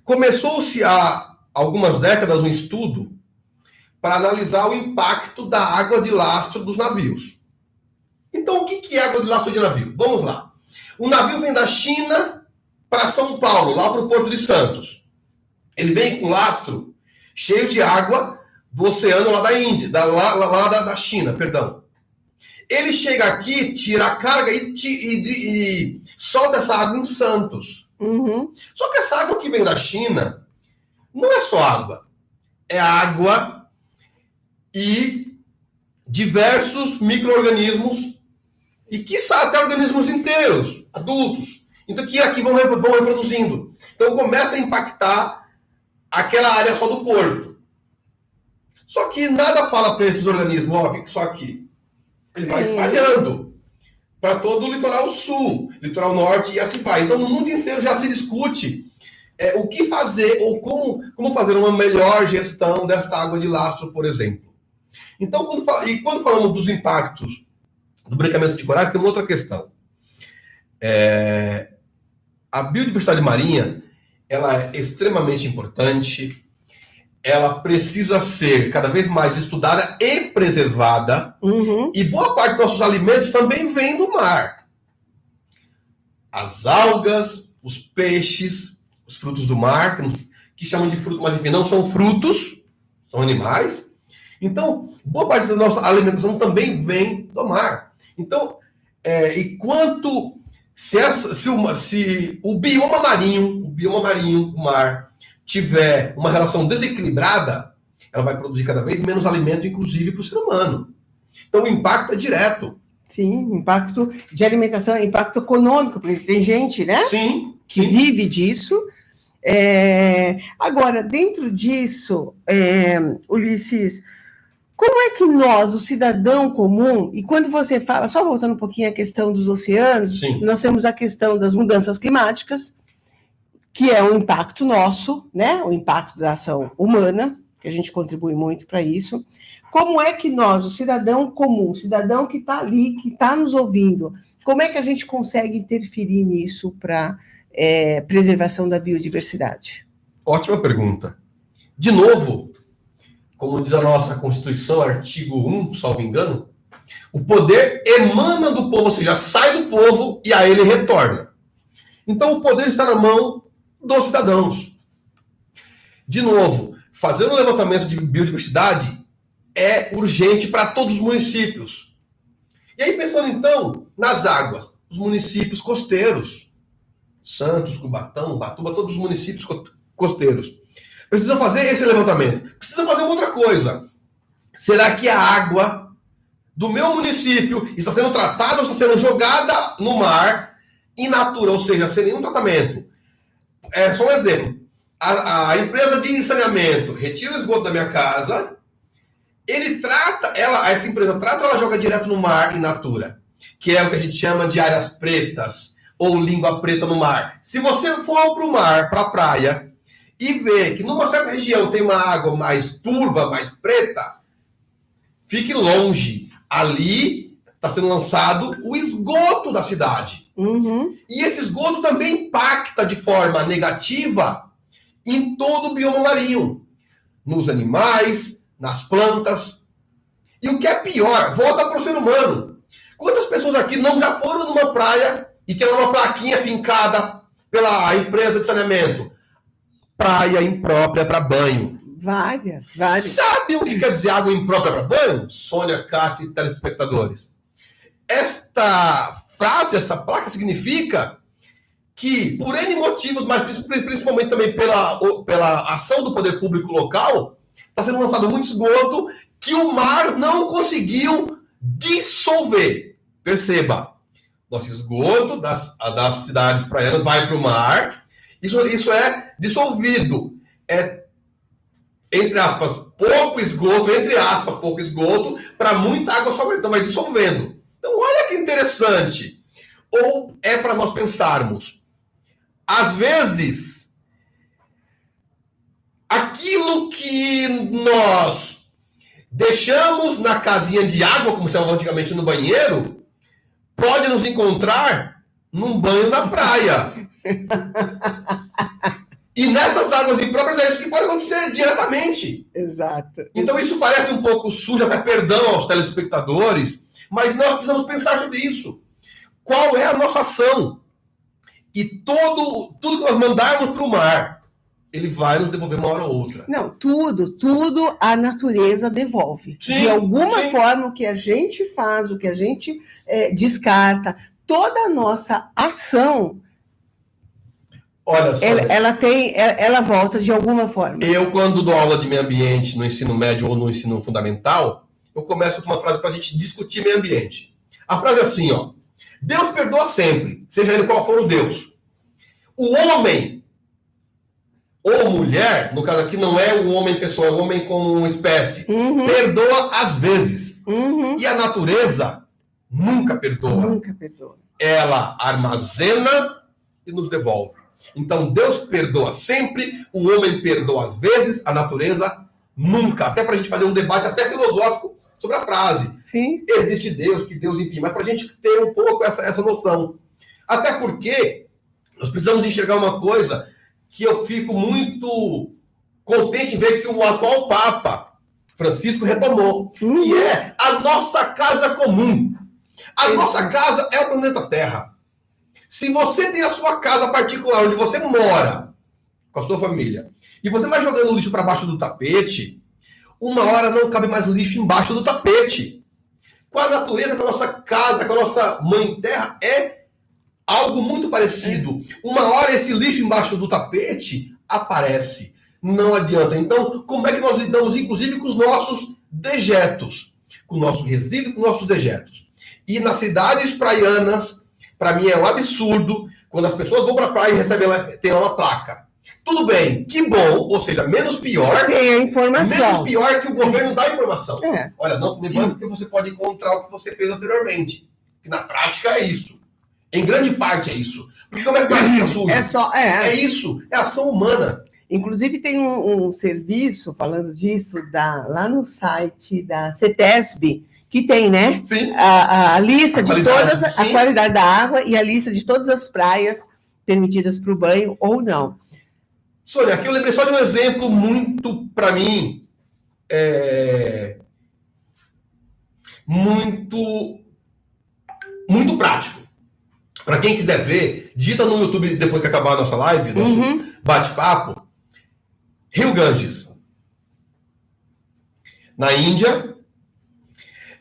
Começou-se há algumas décadas um estudo para analisar o impacto da água de lastro dos navios. Então, o que é água de lastro de navio? Vamos lá. O navio vem da China para São Paulo, lá para o Porto de Santos. Ele vem com lastro cheio de água do oceano lá da Índia, da China, perdão. Ele chega aqui, tira a carga e solta essa água em Santos. Só que essa água que vem da China não é só água. É água e diversos micro-organismos e, quiçá, até organismos inteiros, adultos. Então, que aqui vão reproduzindo. Então, começa a impactar aquela área só do porto. Só que nada fala para esses organismos, fique só aqui. Ele vai espalhando para todo o litoral sul, litoral norte e assim vai. Então, no mundo inteiro já se discute o que fazer ou como fazer uma melhor gestão dessa água de lastro, por exemplo. Então, quando falamos dos impactos do branqueamento de corais, tem uma outra questão. A biodiversidade marinha, ela é extremamente importante, ela precisa ser cada vez mais estudada e preservada, e boa parte dos nossos alimentos também vem do mar. As algas, os peixes, os frutos do mar, que chamam de fruto, mas enfim, não são frutos, são animais. Então, boa parte da nossa alimentação também vem do mar. Então, se o bioma marinho, o mar, tiver uma relação desequilibrada, ela vai produzir cada vez menos alimento, inclusive para o ser humano. Então o impacto é direto. Sim, impacto de alimentação, impacto econômico, porque tem gente, né? Sim. Que vive disso. Agora, dentro disso, Ulisses, como é que nós, o cidadão comum, e quando você fala, só voltando um pouquinho à questão dos oceanos, Sim. nós temos a questão das mudanças climáticas, que é um impacto nosso, né? O impacto da ação humana, que a gente contribui muito para isso. Como é que nós, o cidadão comum, o cidadão que está ali, que está nos ouvindo, como é que a gente consegue interferir nisso para preservação da biodiversidade? Ótima pergunta. De novo, como diz a nossa Constituição, artigo 1, salvo engano, o poder emana do povo, ou seja, sai do povo e a ele retorna. Então o poder está na mão dos cidadãos. De novo, fazer um levantamento de biodiversidade é urgente para todos os municípios. E aí, pensando então nas águas, os municípios costeiros, Santos, Cubatão, Ubatuba, todos os municípios costeiros, precisam fazer esse levantamento. Precisam fazer outra coisa. Será que a água do meu município está sendo tratada ou está sendo jogada no mar in natura, ou seja, sem nenhum tratamento? Só um exemplo. A empresa de saneamento retira o esgoto da minha casa, essa empresa trata ou ela joga direto no mar in natura, que é o que a gente chama de áreas pretas ou língua preta no mar. Se você for para o mar, para a praia, e ver que numa certa região tem uma água mais turva, mais preta, fique longe. Ali está sendo lançado o esgoto da cidade. Uhum. E esse esgoto também impacta de forma negativa em todo o bioma marinho, nos animais, nas plantas. E o que é pior, volta para o ser humano. Quantas pessoas aqui não já foram numa praia e tinha uma plaquinha fincada pela empresa de saneamento? Praia imprópria para banho. Várias. Sabe o que quer dizer água imprópria para banho? Sônia, Cátia e telespectadores. Esta frase, essa placa significa que, por N motivos, mas principalmente também pela ação do poder público local, está sendo lançado muito esgoto que o mar não conseguiu dissolver. Perceba, nosso esgoto das cidades praianas vai para o mar, isso é dissolvido. Entre aspas, pouco esgoto, para muita água salgada, então vai dissolvendo. Então, olha que interessante. Ou é para nós pensarmos, às vezes, aquilo que nós deixamos na casinha de água, como chamava antigamente no banheiro, pode nos encontrar num banho na praia. E nessas águas impróprias é isso que pode acontecer diretamente. Exato. Então isso parece um pouco sujo, até perdão aos telespectadores, mas nós precisamos pensar sobre isso. Qual é a nossa ação? E tudo que nós mandarmos para o mar, ele vai nos devolver uma hora ou outra. Não, tudo a natureza devolve. Sim, de alguma sim. forma, o que a gente faz, o que a gente descarta, toda a nossa ação, Olha só. ela volta de alguma forma. Eu, quando dou aula de meio ambiente no ensino médio ou no ensino fundamental, eu começo com uma frase para a gente discutir meio ambiente. A frase é assim, ó. Deus perdoa sempre, seja ele qual for o Deus. O homem ou mulher, no caso aqui não é o homem pessoa, é o homem como espécie, perdoa às vezes. E a natureza nunca perdoa. Nunca perdoa. Ela armazena e nos devolve. Então Deus perdoa sempre, o homem perdoa às vezes, a natureza nunca. Até para a gente fazer um debate até filosófico sobre a frase. Sim. Existe Deus, que Deus, enfim, mas para a gente ter um pouco essa noção. Até porque nós precisamos enxergar uma coisa que eu fico muito contente em ver que o atual Papa Francisco retomou, que é a nossa casa comum. A nossa casa é o planeta Terra. Se você tem a sua casa particular, onde você mora, com a sua família, e você vai jogando lixo para baixo do tapete, uma hora não cabe mais lixo embaixo do tapete. Com a natureza, com a nossa casa, com a nossa mãe terra, é algo muito parecido. Uma hora esse lixo embaixo do tapete aparece. Não adianta. Então, como é que nós lidamos, inclusive, com os nossos dejetos? Com o nosso resíduo, com os nossos dejetos. E nas cidades praianas, para mim é um absurdo, quando as pessoas vão para a praia e recebem tem lá uma placa. Tudo bem, que bom, ou seja, menos pior. Tem a informação. Menos pior que o governo dá a informação. É. Olha, não tome banho porque você pode encontrar o que você fez anteriormente. Que na prática é isso. Em grande parte é isso. Porque como é que fica sujo? É isso, é ação humana. Inclusive tem um serviço falando disso lá no site da CETESB, que tem, né? Sim. A lista de todas, sim. a qualidade da água e a lista de todas as praias permitidas para o banho ou não. Sônia, aqui eu lembrei só de um exemplo muito, para mim, muito prático. Para quem quiser ver, digita no YouTube depois que acabar a nossa live, nosso bate-papo, Rio Ganges. Na Índia,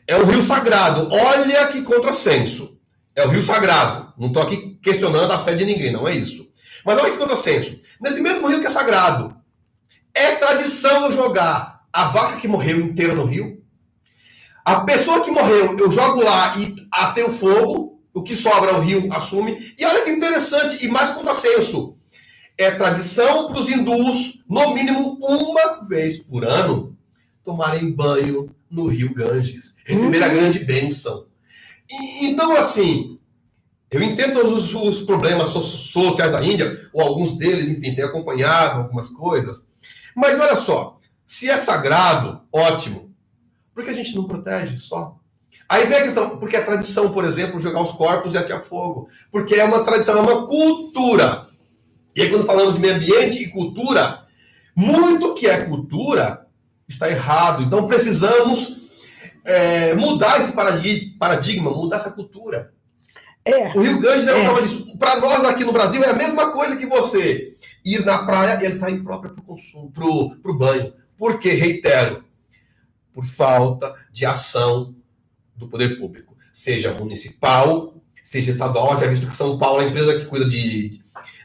é um rio sagrado. Olha que contrassenso. É o rio sagrado. Não estou aqui questionando a fé de ninguém, não é isso. Mas olha que contrassenso. Nesse mesmo rio que é sagrado, é tradição eu jogar a vaca que morreu inteira no rio. A pessoa que morreu, eu jogo lá e ateu fogo. O que sobra o rio assume. E olha que interessante, e mais contrassenso. É tradição para os hindus, no mínimo uma vez por ano, tomarem banho no rio Ganges. Receber a grande bênção. Então, assim, eu entendo todos os problemas sociais da Índia, ou alguns deles, enfim, tenho acompanhado algumas coisas. Mas olha só, se é sagrado, ótimo. Por que a gente não protege só? Aí vem a questão, porque é tradição, por exemplo, jogar os corpos e atear fogo. Porque é uma tradição, é uma cultura. E aí, quando falamos de meio ambiente e cultura, muito que é cultura está errado. Então, precisamos mudar esse paradigma, mudar essa cultura. O Rio Ganges é uma prova disso. Para nós aqui no Brasil, é a mesma coisa que você ir na praia e ele está impróprio para o consumo, para o banho. Por quê? Reitero, por falta de ação do poder público, seja municipal, seja estadual. Já visto que São Paulo, a empresa que cuida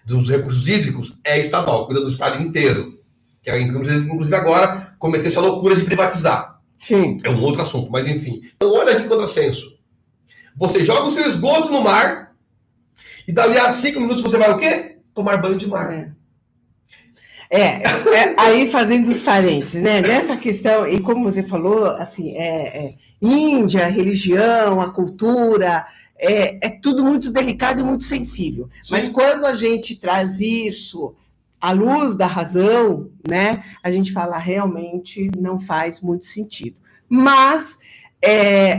dos recursos hídricos, é estadual, cuida do estado inteiro. Que inclusive agora cometeu essa loucura de privatizar. Sim. É um outro assunto, mas enfim. Então olha que contrassenso. Você joga o seu esgoto no mar e dali a 5 minutos você vai o quê? Tomar banho de mar. Aí fazendo os parênteses, né? Nessa questão, e como você falou, assim, Índia, religião, a cultura, é tudo muito delicado e muito sensível. Sim. Mas quando a gente traz isso à luz da razão, né? A gente fala realmente não faz muito sentido. Mas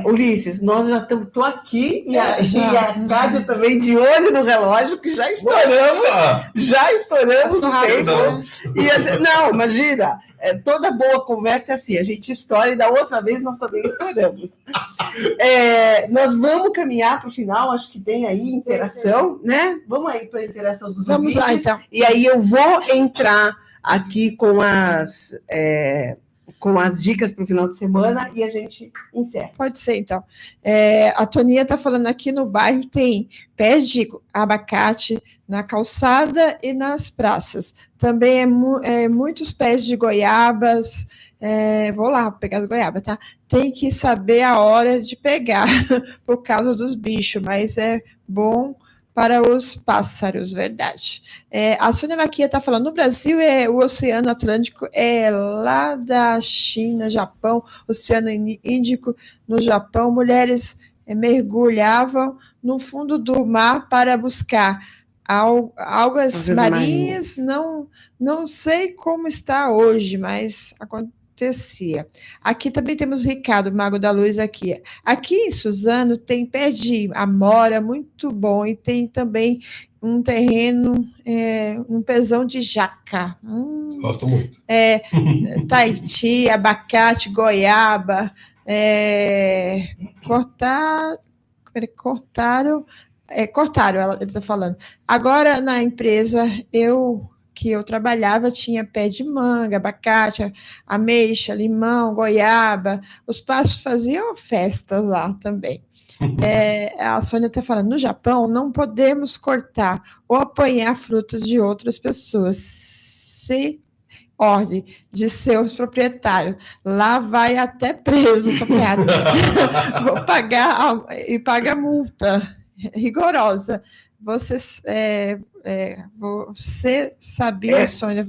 Ulisses, nós já estamos aqui e a Nádia também de olho no relógio, que já estouramos. Nossa! Já estouramos o tempo. Não, imagina, toda boa conversa é assim, a gente estoura e da outra vez nós também estouramos. Nós vamos caminhar para o final, acho que tem aí interação, né? Vamos aí para a interação dos ouvintes. Vamos lá, então. E aí eu vou entrar aqui com as dicas para o final de semana e a gente encerra. Pode ser, então. A Toninha está falando aqui no bairro tem pés de abacate na calçada e nas praças. Também muitos pés de goiabas. Vou lá pegar as goiabas, tá? Tem que saber a hora de pegar por causa dos bichos, mas é bom para os pássaros, verdade. A Sônia Maquia está falando, no Brasil o Oceano Atlântico é lá da China, Japão, Oceano Índico no Japão, mulheres mergulhavam no fundo do mar para buscar algas marinhas, não sei como está hoje, mas acontecia. Aqui também temos Ricardo, Mago da Luz aqui. Aqui em Suzano tem pé de amora muito bom e tem também um terreno, um pezão de jaca. Gosto muito. Tahiti, abacate, goiaba, cortaram, ele está falando. Agora na empresa que eu trabalhava, tinha pé de manga, abacate, ameixa, limão, goiaba. Os pássaros faziam festas lá também. A Sônia está falando, no Japão não podemos cortar ou apanhar frutas de outras pessoas. Se ordem de seus proprietários. Lá vai até preso, tô piada. Vou pagar multa rigorosa. Você sabia, Sônia?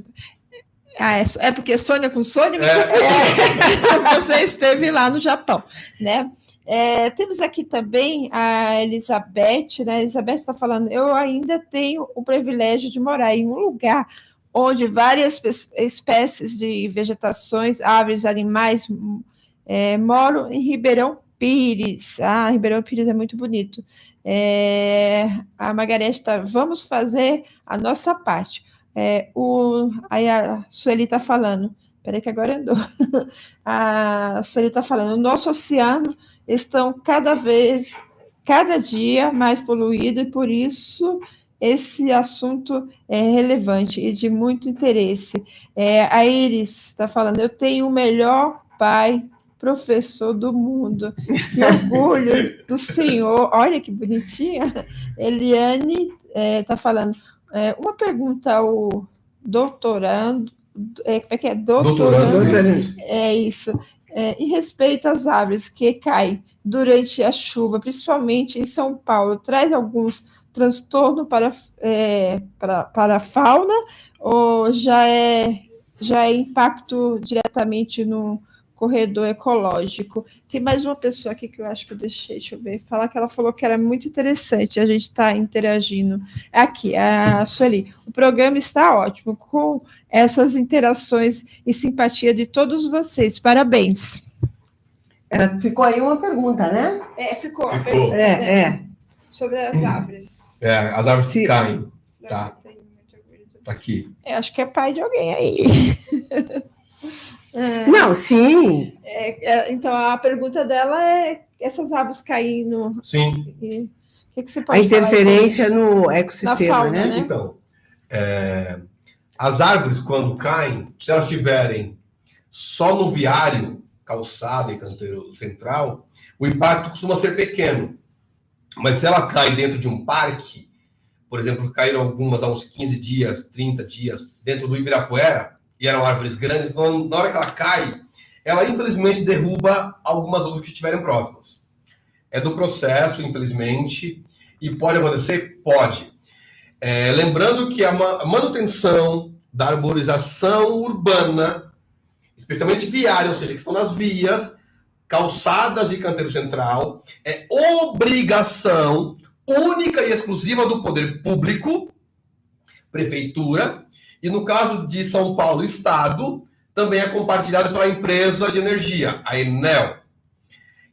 É porque Sônia com Sônia me confundiu. Você esteve lá no Japão, né? Temos aqui também a Elizabeth, né? A Elizabeth está falando, eu ainda tenho o privilégio de morar em um lugar onde várias espécies de vegetações, árvores, animais moram em Ribeirão Pires. Ribeirão Pires é muito bonito. A Margarete está, vamos fazer a nossa parte. Aí a Sueli está falando, peraí que agora andou. A Sueli está falando, o nosso oceano estão cada dia mais poluído e por isso esse assunto é relevante e de muito interesse. A Iris está falando, eu tenho o melhor pai professor do mundo, que orgulho do senhor, olha que bonitinha. Eliane está falando, uma pergunta ao doutorando, como é que é? Doutorando. É isso. Em respeito às árvores que caem durante a chuva, principalmente em São Paulo, traz alguns transtornos para a fauna ou já é impacto diretamente no corredor ecológico? Tem mais uma pessoa aqui que eu acho que eu deixa eu ver, falar que ela falou que era muito interessante, a gente está interagindo. Aqui, a Sueli, o programa está ótimo, com essas interações e simpatia de todos vocês, parabéns. Ficou aí uma pergunta, né? Ficou. Sobre as árvores. As árvores que caem. Tá aqui. Acho que é pai de alguém aí. Não, sim. Então, a pergunta dela é essas árvores caindo. Sim. O que você pode falar? A interferência no ecossistema, fauna, né? Então, as árvores, quando caem, se elas estiverem só no viário, calçada e canteiro central, o impacto costuma ser pequeno. Mas se ela cai dentro de um parque, por exemplo, caíram algumas há uns 15 dias, 30 dias, dentro do Ibirapuera, e eram árvores grandes, então na hora que ela cai, ela infelizmente derruba algumas outras que estiverem próximas. É do processo, infelizmente, e pode acontecer? Pode. Lembrando que a manutenção da arborização urbana, especialmente viária, ou seja, que estão nas vias, calçadas e canteiro central, é obrigação única e exclusiva do poder público, prefeitura, e no caso de São Paulo, Estado, também é compartilhado pela empresa de energia, a Enel,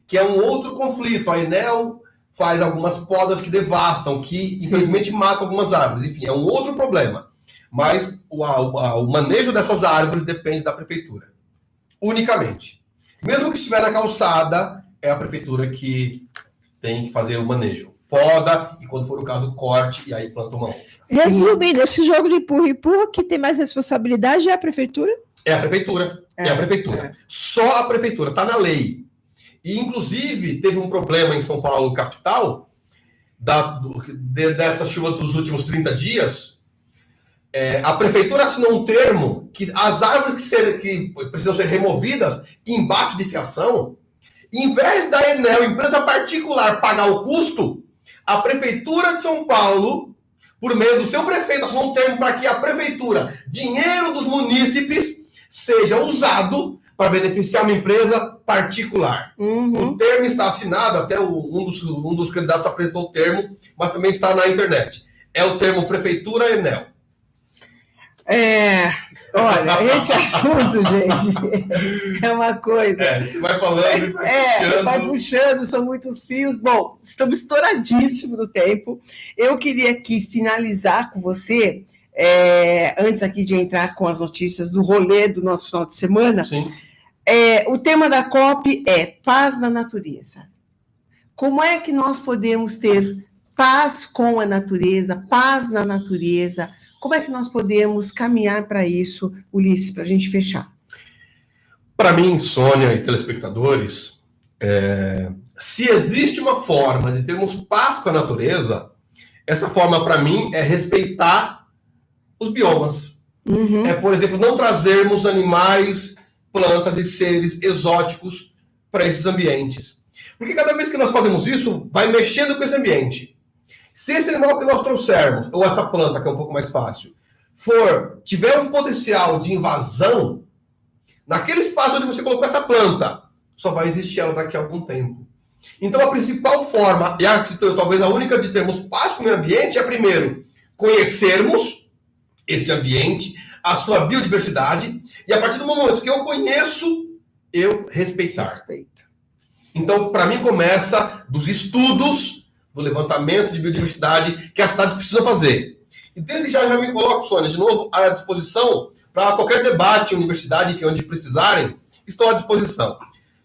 que é um outro conflito. A Enel faz algumas podas que devastam, que infelizmente matam algumas árvores. Enfim, é um outro problema. Mas o manejo dessas árvores depende da prefeitura, unicamente. Mesmo que estiver na calçada, é a prefeitura que tem que fazer o manejo. Poda, e quando for o caso, corte, e aí planta uma outra. Resumindo, esse jogo de empurra-empurra, que tem mais responsabilidade é a prefeitura? É a prefeitura. A prefeitura. Só a prefeitura, está na lei. E, inclusive, teve um problema em São Paulo, capital, dessa chuva dos últimos 30 dias. A prefeitura assinou um termo que as árvores que precisam ser removidas embaixo de fiação, em vez da Enel, empresa particular, pagar o custo, a prefeitura de São Paulo, por meio do seu prefeito, assinou um termo para que a prefeitura, dinheiro dos munícipes, seja usado para beneficiar uma empresa particular. Uhum. O termo está assinado, até um dos candidatos apresentou o termo, mas também está na internet. É o termo Prefeitura Enel. Olha, esse assunto, gente, é uma coisa. Você vai falando e vai puxando. Vai puxando, são muitos fios. Bom, estamos estouradíssimos no tempo. Eu queria aqui finalizar com você, antes aqui de entrar com as notícias do rolê do nosso final de semana. Sim. O tema da COP é paz na natureza. Como é que nós podemos ter paz com a natureza, paz na natureza? Como é que nós podemos caminhar para isso, Ulisses, para a gente fechar? Para mim, Sônia e telespectadores, se existe uma forma de termos paz com a natureza, essa forma, para mim, é respeitar os biomas. Uhum. É, por exemplo, não trazermos animais, plantas e seres exóticos para esses ambientes. Porque cada vez que nós fazemos isso, vai mexendo com esse ambiente. Se esse animal que nós trouxermos, ou essa planta, que é um pouco mais fácil, tiver um potencial de invasão, naquele espaço onde você colocou essa planta, só vai existir ela daqui a algum tempo. Então, a principal forma, e talvez a única de termos paz com o meio ambiente, é, primeiro, conhecermos este ambiente, a sua biodiversidade, e a partir do momento que eu conheço, eu respeitar. Respeito. Então, para mim, começa dos estudos, do levantamento de biodiversidade que as cidades precisam fazer. E desde já me coloco, Sônia, de novo à disposição para qualquer debate, universidade, enfim, onde precisarem, estou à disposição.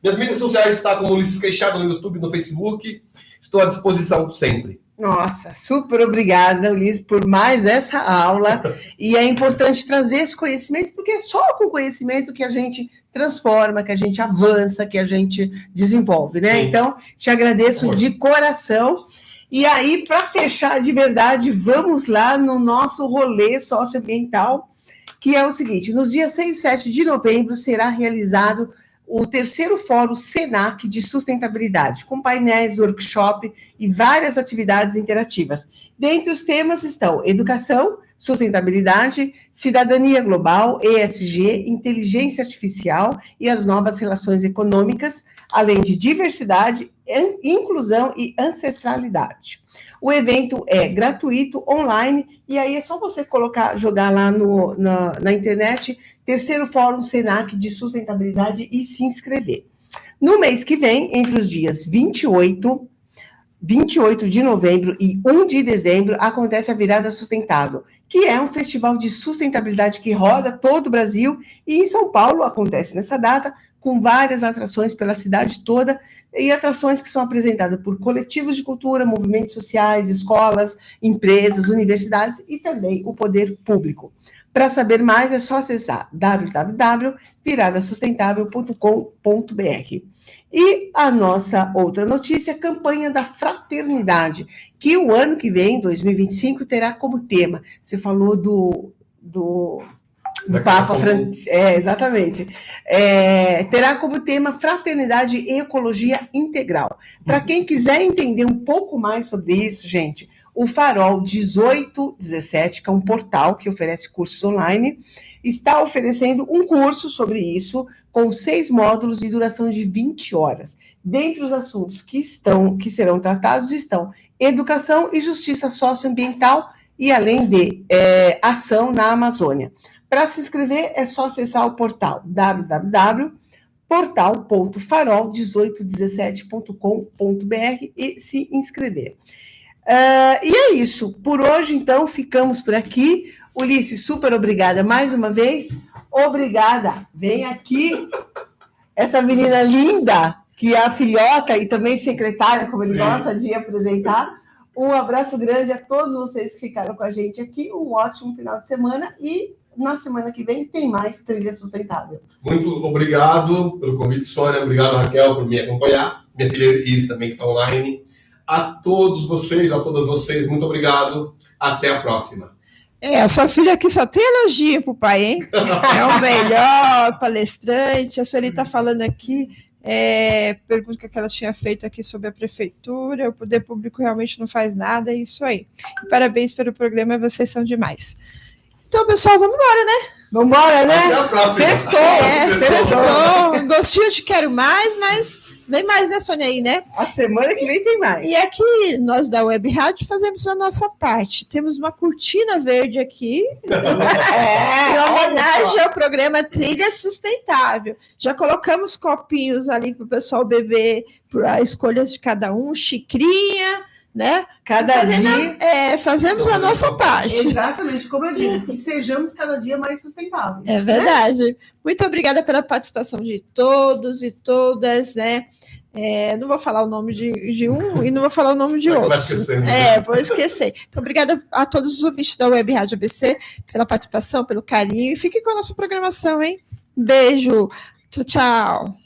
Minhas mídias sociais estão como Ulisses Queixada no YouTube, no Facebook, estou à disposição sempre. Nossa, super obrigada, Ulisses, por mais essa aula. E é importante trazer esse conhecimento, porque é só com conhecimento que a gente transforma, que a gente avança, que a gente desenvolve, né? Sim. Então, te agradeço de coração. E aí, para fechar de verdade, vamos lá no nosso rolê socioambiental, que é o seguinte: nos dias 6 e 7 de novembro será realizado o 3º Fórum SENAC de Sustentabilidade, com painéis, workshop e várias atividades interativas. Dentre os temas estão educação, sustentabilidade, cidadania global, ESG, inteligência artificial e as novas relações econômicas, além de diversidade, inclusão e ancestralidade. O evento é gratuito, online, e aí é só você jogar lá na internet, 3º Fórum SENAC de Sustentabilidade e se inscrever. No mês que vem, entre os dias 28 de novembro e 1 de dezembro, acontece a Virada Sustentável, que é um festival de sustentabilidade que roda todo o Brasil, e em São Paulo acontece nessa data, com várias atrações pela cidade toda, e atrações que são apresentadas por coletivos de cultura, movimentos sociais, escolas, empresas, universidades e também o poder público. Para saber mais, é só acessar www.viradasustentável.com.br. E a nossa outra notícia, campanha da fraternidade, que o ano que vem, 2025, terá como tema. Você falou do Papa Francisco, exatamente. Terá como tema Fraternidade e Ecologia Integral. Para quem quiser entender um pouco mais sobre isso, gente, o Farol 1817, que é um portal que oferece cursos online, está oferecendo um curso sobre isso, com 6 módulos de duração de 20 horas. Dentre os assuntos que serão tratados estão educação e justiça socioambiental, e além de ação na Amazônia. Para se inscrever, é só acessar o portal www.portal.farol1817.com.br e se inscrever. E é isso. Por hoje, então, ficamos por aqui. Ulisses, super obrigada mais uma vez. Obrigada. Vem aqui essa menina linda, que é a filhota e também secretária, como ele gosta de apresentar. Um abraço grande a todos vocês que ficaram com a gente aqui. Um ótimo final de semana e na semana que vem tem mais Trilha Sustentável. Muito obrigado pelo convite, Sônia. Obrigado, Raquel, por me acompanhar. Minha filha Iris também, que está online. A todos vocês, a todas vocês, muito obrigado. Até a próxima. A sua filha aqui só tem elogio pro pai, hein? É o melhor palestrante. A senhora está falando aqui, pergunta que ela tinha feito aqui sobre a prefeitura, o poder público realmente não faz nada, é isso aí. E parabéns pelo programa, vocês são demais. Então, pessoal, vamos embora, né? Vamos embora, né? Até a próxima. Sextou. Gostinho de quero mais, mas vem mais, né, Sônia, aí, né? A semana que vem tem mais. E aqui, nós da Web Rádio fazemos a nossa parte. Temos uma cortina verde aqui, em homenagem ao programa Trilha Sustentável. Já colocamos copinhos ali para o pessoal beber, para escolhas de cada um, xicrinha, né? Cada dia. Fazemos a nossa parte. Exatamente, como eu digo, que sejamos cada dia mais sustentáveis. É verdade. Né? Muito obrigada pela participação de todos e todas, né? Não vou falar o nome de um e não vou falar o nome de outro. Vou esquecer. Então, obrigada a todos os ouvintes da Web Rádio ABC pela participação, pelo carinho. E fiquem com a nossa programação, hein? Beijo. Tchau, tchau.